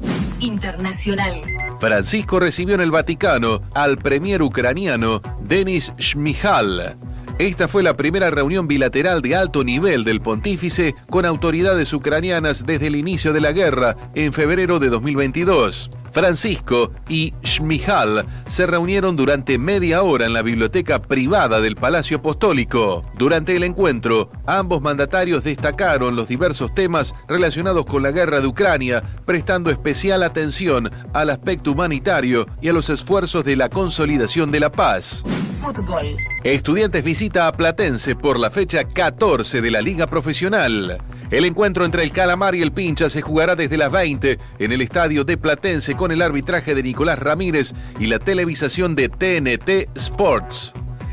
Internacional. Francisco recibió en el Vaticano al premier ucraniano Denis Shmyhal. Esta fue la primera reunión bilateral de alto nivel del pontífice con autoridades ucranianas desde el inicio de la guerra en febrero de 2022. Francisco y Shmyhal se reunieron durante media hora en la biblioteca privada del Palacio Apostólico. Durante el encuentro, ambos mandatarios destacaron los diversos temas relacionados con la guerra de Ucrania, prestando especial atención al aspecto humanitario y a los esfuerzos de la consolidación de la paz. Fútbol. Estudiantes visita a Platense por la fecha 14 de la Liga Profesional. El encuentro entre el Calamar y el Pincha se jugará desde las 20 en el estadio de Platense con el arbitraje de Nicolás Ramírez y la televisación de TNT Sports.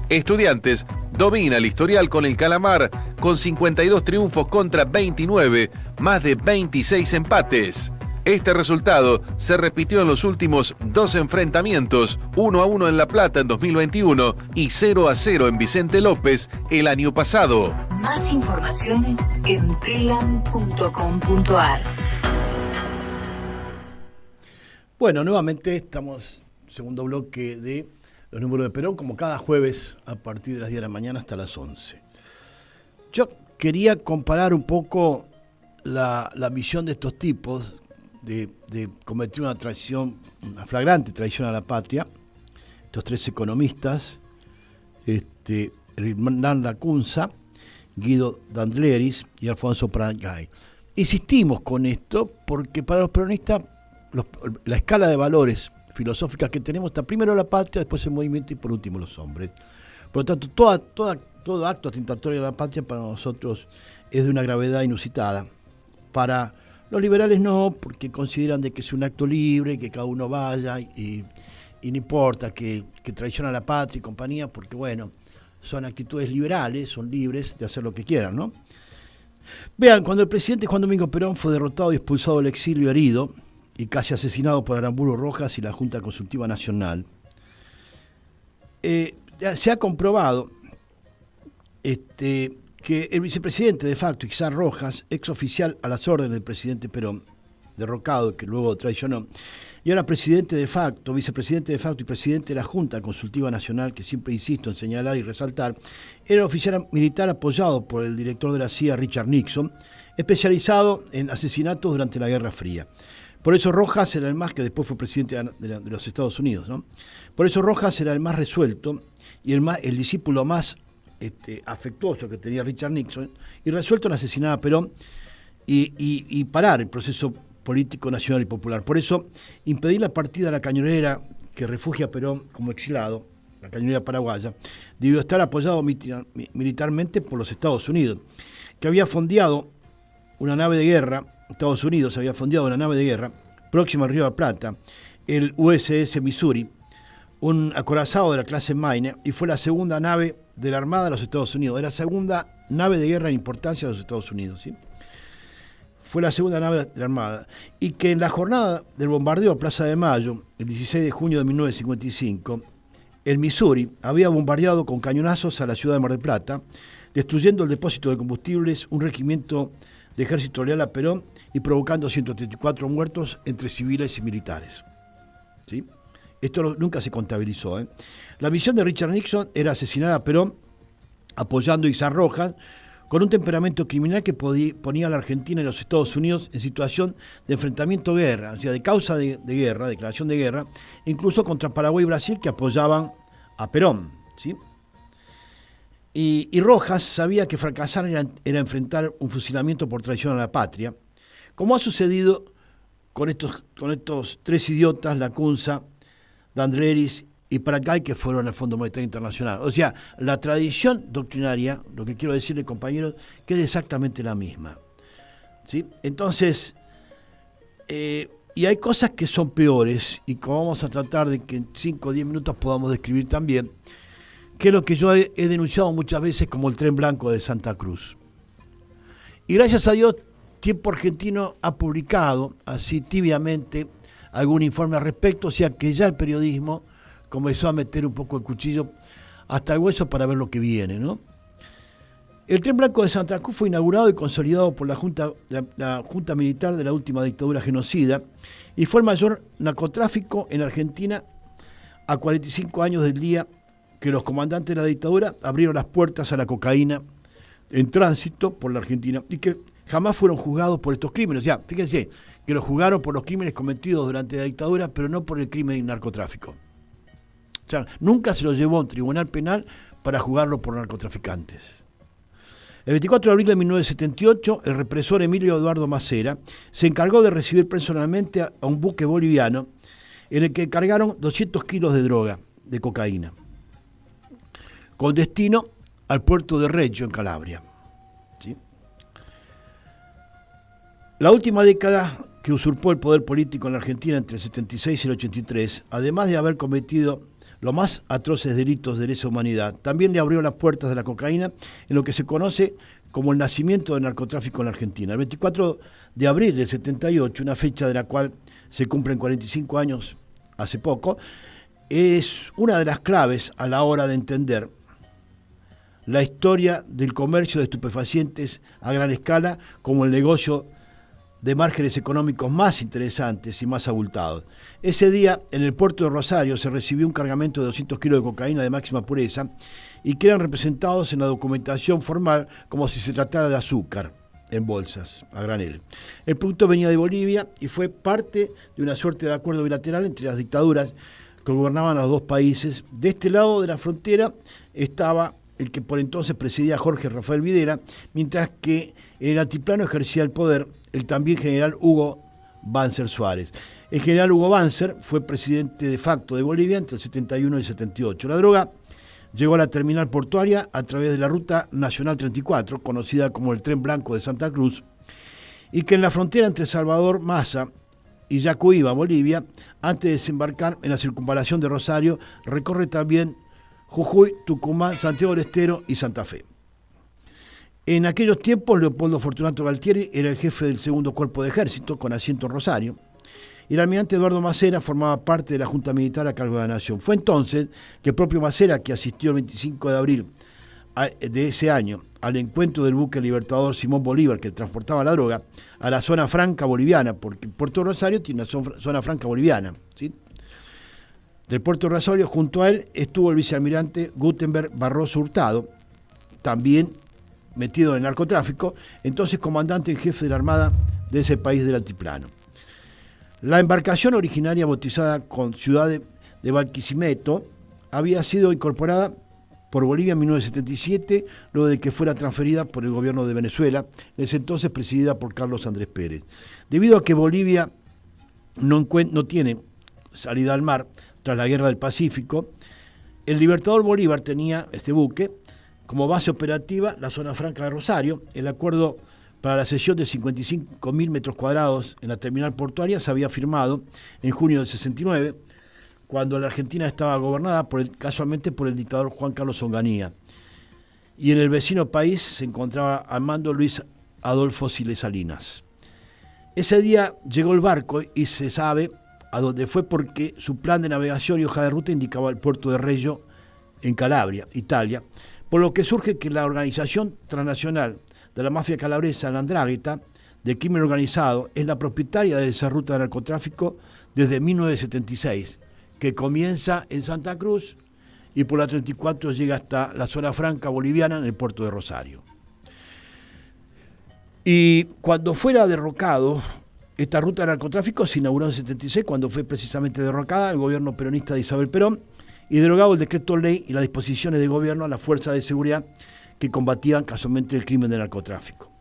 Estudiantes domina el historial con el Calamar con 52 triunfos contra 29, más de 26 empates. Este resultado se repitió en los últimos 2 enfrentamientos, 1-1 en La Plata en 2021 y 0-0 en Vicente López el año pasado. Más información en telam.com.ar. Bueno, nuevamente estamos segundo bloque de los números de Perón, como cada jueves a partir de las 10 de la mañana hasta las 11. Yo quería comparar un poco la misión de estos tipos de cometer una flagrante traición a la patria, estos tres economistas, Hernán Lacunza, Guido Dandleris y Alfonso Pratgay. Insistimos con esto porque para los peronistas la escala de valores filosóficas que tenemos está primero la patria, después el movimiento y por último los hombres. Por lo tanto, todo acto atentatorio a la patria para nosotros es de una gravedad inusitada. Para los liberales no, porque consideran de que es un acto libre, que cada uno vaya y no importa que traiciona a la patria y compañía, porque bueno, son actitudes liberales, son libres de hacer lo que quieran, ¿no? Vean, cuando el presidente Juan Domingo Perón fue derrotado y expulsado del exilio, herido y casi asesinado por Aramburu Rojas y la Junta Consultiva Nacional, se ha comprobado que el vicepresidente de facto, Isaac Rojas, ex oficial a las órdenes del presidente Perón, derrocado, que luego traicionó, y ahora presidente de facto, vicepresidente de facto y presidente de la Junta Consultiva Nacional, que siempre insisto en señalar y resaltar, era oficial militar apoyado por el director de la CIA, Richard Nixon, especializado en asesinatos durante la Guerra Fría. Por eso Rojas era el más, que después fue presidente de los Estados Unidos, ¿no? Por eso Rojas era el más resuelto y el discípulo más afectuoso que tenía Richard Nixon, y resuelto en asesinar a Perón y parar el proceso político nacional y popular. Por eso, impedir la partida de la cañonera que refugia a Perón como exilado, la cañonera paraguaya, debió estar apoyado militarmente por los Estados Unidos, que había fondeado una nave de guerra. Estados Unidos había fondeado una nave de guerra próxima al Río de la Plata, el USS Missouri, un acorazado de la clase Maine, y fue la segunda nave de la Armada de los Estados Unidos. Era la segunda nave de guerra en importancia de los Estados Unidos, ¿sí? Fue la segunda nave de la Armada. Y que en la jornada del bombardeo a Plaza de Mayo, el 16 de junio de 1955, el Missouri había bombardeado con cañonazos a la ciudad de Mar del Plata, destruyendo el depósito de combustibles, un regimiento de ejército leal a Perón y provocando 134 muertos entre civiles y militares, ¿sí? Esto nunca se contabilizó, ¿eh? La misión de Richard Nixon era asesinar a Perón apoyando a Isaac Rojas, con un temperamento criminal que ponía a la Argentina y los Estados Unidos en situación de enfrentamiento-guerra, o sea, de causa de guerra, declaración de guerra, incluso contra Paraguay y Brasil, que apoyaban a Perón, ¿sí? Y Rojas sabía que fracasar era enfrentar un fusilamiento por traición a la patria, como ha sucedido con estos tres idiotas, Lacunza, Dandleris y Pratgay, que fueron al Fondo Monetario Internacional. O sea, la tradición doctrinaria, lo que quiero decirle, compañeros, que es exactamente la misma, ¿sí? Entonces, y hay cosas que son peores, y como vamos a tratar de que en 5 o 10 minutos podamos describir también, que es lo que yo he denunciado muchas veces como el tren blanco de Santa Cruz. Y gracias a Dios, Tiempo Argentino ha publicado, así tibiamente, algún informe al respecto, o sea que ya el periodismo comenzó a meter un poco el cuchillo hasta el hueso para ver lo que viene, ¿no? El tren blanco de Santa Cruz fue inaugurado y consolidado por la Junta Militar de la última dictadura genocida y fue el mayor narcotráfico en Argentina a 45 años del día que los comandantes de la dictadura abrieron las puertas a la cocaína en tránsito por la Argentina y que jamás fueron juzgados por estos crímenes. O sea, fíjense que los juzgaron por los crímenes cometidos durante la dictadura, pero no por el crimen de narcotráfico. O sea, nunca se lo llevó a un tribunal penal para juzgarlo por narcotraficantes. El 24 de abril de 1978, el represor Emilio Eduardo Macera se encargó de recibir personalmente a un buque boliviano en el que cargaron 200 kilos de droga, de cocaína, con destino al puerto de Reggio, en Calabria, ¿sí? La última década que usurpó el poder político en la Argentina entre el 76 y el 83, además de haber cometido los más atroces delitos de lesa humanidad, también le abrió las puertas de la cocaína en lo que se conoce como el nacimiento del narcotráfico en la Argentina. El 24 de abril del 78, una fecha de la cual se cumplen 45 años hace poco, es una de las claves a la hora de entender la historia del comercio de estupefacientes a gran escala como el negocio de márgenes económicos más interesantes y más abultados. Ese día, en el puerto de Rosario, se recibió un cargamento de 200 kilos de cocaína de máxima pureza y que eran representados en la documentación formal como si se tratara de azúcar en bolsas, a granel. El producto venía de Bolivia y fue parte de una suerte de acuerdo bilateral entre las dictaduras que gobernaban a los dos países. De este lado de la frontera estaba el que por entonces presidía Jorge Rafael Videla, mientras que en el altiplano ejercía el poder el también general Hugo Banzer Suárez. El general Hugo Banzer fue presidente de facto de Bolivia entre el 71 y el 78. La droga llegó a la terminal portuaria a través de la ruta Nacional 34, conocida como el Tren Blanco de Santa Cruz, y que en la frontera entre Salvador Massa y Yacuiba, Bolivia, antes de desembarcar en la circunvalación de Rosario, recorre también Jujuy, Tucumán, Santiago del Estero y Santa Fe. En aquellos tiempos, Leopoldo Fortunato Galtieri era el jefe del segundo cuerpo de ejército, con asiento en Rosario, y el almirante Eduardo Macera formaba parte de la Junta Militar a cargo de la Nación. Fue entonces que el propio Macera, que asistió el 25 de abril de ese año al encuentro del buque libertador Simón Bolívar, que transportaba la droga, a la zona franca boliviana, porque Puerto Rosario tiene una zona franca boliviana, ¿sí? Del Puerto de Rosario, junto a él estuvo el vicealmirante Gutenberg Barroso Hurtado, también metido en el narcotráfico, entonces comandante en jefe de la Armada de ese país del altiplano. La embarcación originaria, bautizada con Ciudad de Barquisimeto, había sido incorporada por Bolivia en 1977, luego de que fuera transferida por el gobierno de Venezuela, en ese entonces presidida por Carlos Andrés Pérez. Debido a que Bolivia no tiene salida al mar tras la Guerra del Pacífico, el Libertador Bolívar tenía este buque como base operativa la zona franca de Rosario. El acuerdo para la cesión de 55.000 metros cuadrados en la terminal portuaria se había firmado en junio del 69, cuando la Argentina estaba gobernada casualmente por el dictador Juan Carlos Onganía. Y en el vecino país se encontraba al mando Luis Adolfo Siles Salinas. Ese día llegó el barco y se sabe a dónde fue porque su plan de navegación y hoja de ruta indicaba el puerto de Reggio en Calabria, Italia, por lo que surge que la organización transnacional de la mafia calabresa, la 'Ndrangheta, de crimen organizado, es la propietaria de esa ruta de narcotráfico desde 1976, que comienza en Santa Cruz y por la 34 llega hasta la zona franca boliviana en el puerto de Rosario. Y cuando fuera derrocado, esta ruta de narcotráfico se inauguró en 76, cuando fue precisamente derrocada el gobierno peronista de Isabel Perón y derogado el decreto ley y las disposiciones de gobierno a las fuerzas de seguridad que combatían casualmente el crimen de narcotráfico.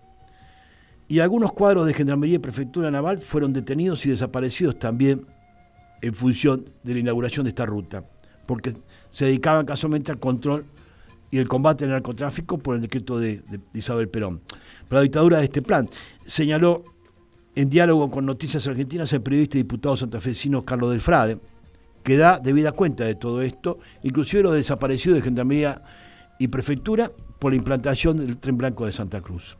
Y algunos cuadros de Gendarmería y Prefectura Naval fueron detenidos y desaparecidos también en función de la inauguración de esta ruta, porque se dedicaban casualmente al control y el combate del narcotráfico por el decreto de Isabel Perón. Pero la dictadura de este plan señaló en diálogo con Noticias Argentinas el periodista y diputado santafesino Carlos Del Frade, que da debida cuenta de todo esto, inclusive los desaparecidos de Gendarmería y Prefectura por la implantación del Tren Blanco de Santa Cruz.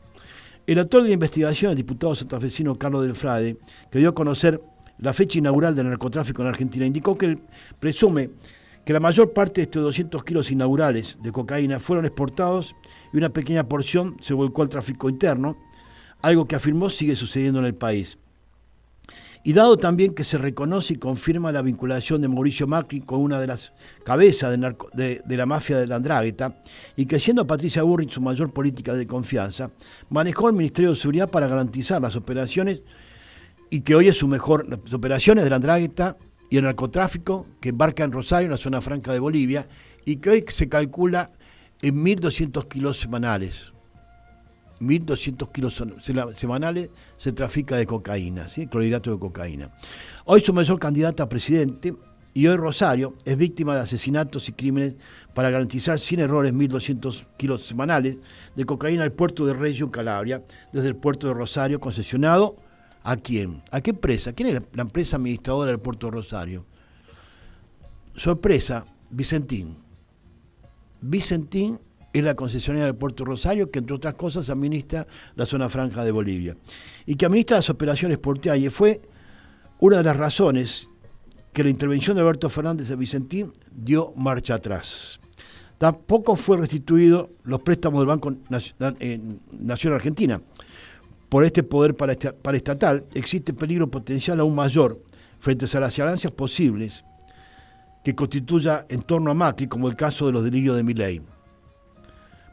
El autor de la investigación, el diputado santafesino Carlos Del Frade, que dio a conocer la fecha inaugural del narcotráfico en Argentina, indicó que él presume que la mayor parte de estos 200 kilos inaugurales de cocaína fueron exportados y una pequeña porción se volcó al tráfico interno, algo que afirmó sigue sucediendo en el país. Y dado también que se reconoce y confirma la vinculación de Mauricio Macri con una de las cabezas de la mafia de la 'Ndrangheta, y que siendo Patricia Bullrich su mayor política de confianza, manejó el Ministerio de Seguridad para garantizar las operaciones, y que hoy es las operaciones de la 'Ndrangheta y el narcotráfico que embarca en Rosario, en la zona franca de Bolivia, y que hoy se calcula en 1.200 kilos semanales. 1.200 kilos semanales se trafica de cocaína, ¿sí? Clorhidrato de cocaína. Hoy su mayor candidata a presidente, y hoy Rosario es víctima de asesinatos y crímenes para garantizar sin errores 1.200 kilos semanales de cocaína al puerto de Reggio en Calabria, desde el puerto de Rosario, concesionado ¿a quién? ¿A qué empresa? ¿Quién es la empresa administradora del puerto de Rosario? Sorpresa, Vicentín. Vicentín es la concesionaria del puerto de Rosario, que entre otras cosas administra la zona franca de Bolivia y que administra las operaciones portuarias. Fue una de las razones que la intervención de Alberto Fernández de Vicentín dio marcha atrás. Tampoco fue restituido los préstamos del Banco Nación Argentina, por este poder paraestatal, existe peligro potencial aún mayor frente a las alianzas posibles que constituya en torno a Macri, como el caso de los delirios de Milei.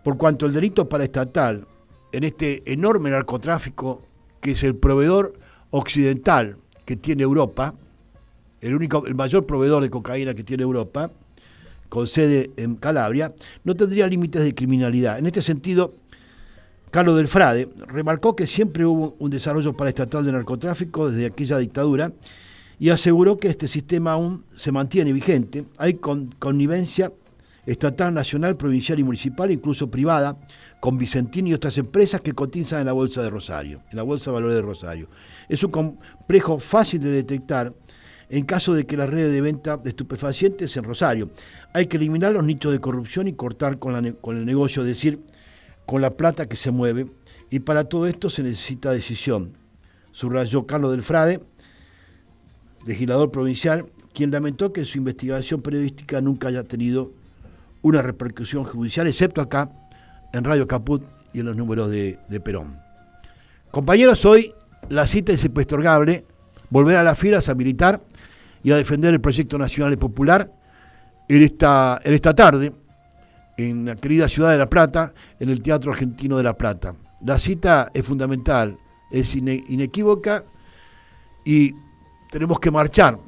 Por cuanto el delito paraestatal, en este enorme narcotráfico que es el proveedor occidental que tiene Europa, el mayor proveedor de cocaína que tiene Europa, con sede en Calabria, no tendría límites de criminalidad. En este sentido, Carlos Del Frade remarcó que siempre hubo un desarrollo paraestatal de narcotráfico desde aquella dictadura y aseguró que este sistema aún se mantiene vigente. Hay connivencia estatal, nacional, provincial y municipal, incluso privada, con Vicentín y otras empresas que cotizan en la Bolsa de Rosario, en la Bolsa de Valores de Rosario. Es un complejo fácil de detectar en caso de que la red de venta de estupefacientes en Rosario. Hay que eliminar los nichos de corrupción y cortar con el negocio, es decir, con la plata que se mueve, y para todo esto se necesita decisión, subrayó Carlos Del Frade, legislador provincial, quien lamentó que su investigación periodística nunca haya tenido una repercusión judicial, excepto acá, en Radio Caput y en los números de Perón. Compañeros, hoy la cita es impostergable, volver a las filas a militar y a defender el proyecto nacional y popular en esta tarde, en la querida ciudad de La Plata, en el Teatro Argentino de La Plata. La cita es fundamental, es inequívoca y tenemos que marchar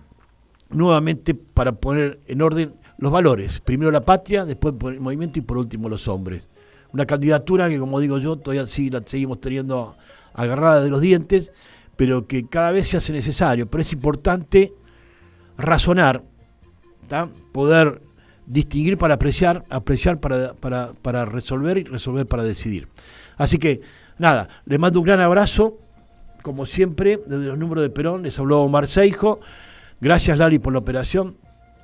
nuevamente para poner en orden los valores. Primero la patria, después el movimiento y por último los hombres. Una candidatura que, como digo yo, todavía sí la seguimos teniendo agarrada de los dientes, pero que cada vez se hace necesario. Pero es importante razonar, ¿tá? Poder distinguir para apreciar para resolver y resolver para decidir. Así que, nada, les mando un gran abrazo, como siempre, desde los números de Perón. Les habló Omar Seijo. Gracias, Lali, por la operación.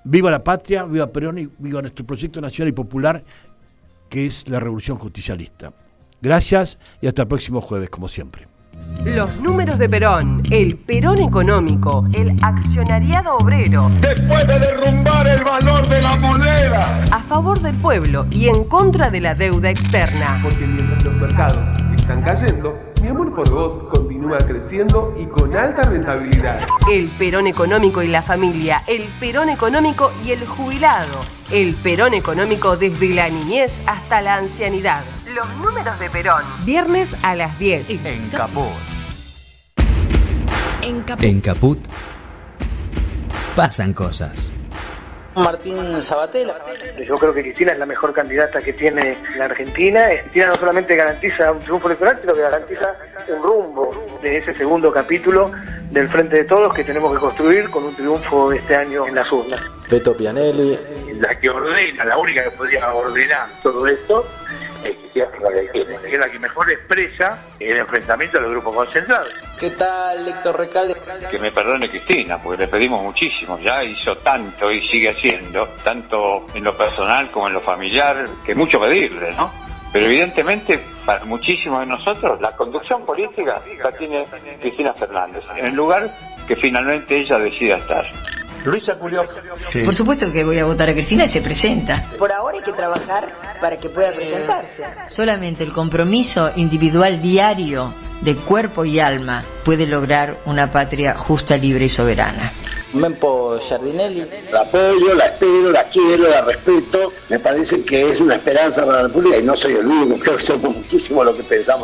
Viva la patria, viva Perón y viva nuestro proyecto nacional y popular, que es la revolución justicialista. Gracias y hasta el próximo jueves, como siempre. Los números de Perón, el Perón económico, el accionariado obrero. Después de derrumbar el valor de la moneda. A favor del pueblo y en contra de la deuda externa. Porque mientras los mercados están cayendo, mi amor por vos continúa creciendo y con alta rentabilidad. El Perón económico y la familia, el Perón económico y el jubilado. El Perón económico desde la niñez hasta la ancianidad. Los números de Perón. Viernes a las 10. En Caput. En Caput pasan cosas. Martín Sabatella. Yo creo que Cristina es la mejor candidata que tiene la Argentina. Cristina no solamente garantiza un triunfo electoral, sino que garantiza un rumbo de ese segundo capítulo del Frente de Todos que tenemos que construir con un triunfo este año en las urnas. Beto Pianelli. La que ordena, la única que podría ordenar todo esto, es que es la que mejor expresa el enfrentamiento de los grupos concentrados. ¿Qué tal, Héctor Recalde? Que me perdone Cristina, porque le pedimos muchísimo, ya hizo tanto y sigue haciendo, tanto en lo personal como en lo familiar, que mucho pedirle, ¿no? Pero evidentemente, para muchísimos de nosotros, la conducción política la tiene Cristina Fernández, en el lugar que finalmente ella decida estar. Luisa Culió. Sí. Por supuesto que voy a votar a Cristina y se presenta. Por ahora hay que trabajar para que pueda presentarse. Solamente el compromiso individual diario de cuerpo y alma puede lograr una patria justa, libre y soberana. Mempo Giardinelli. La apoyo, la espero, la quiero, la respeto. Me parece que es una esperanza para la República y no soy el único, creo que somos muchísimos los que pensamos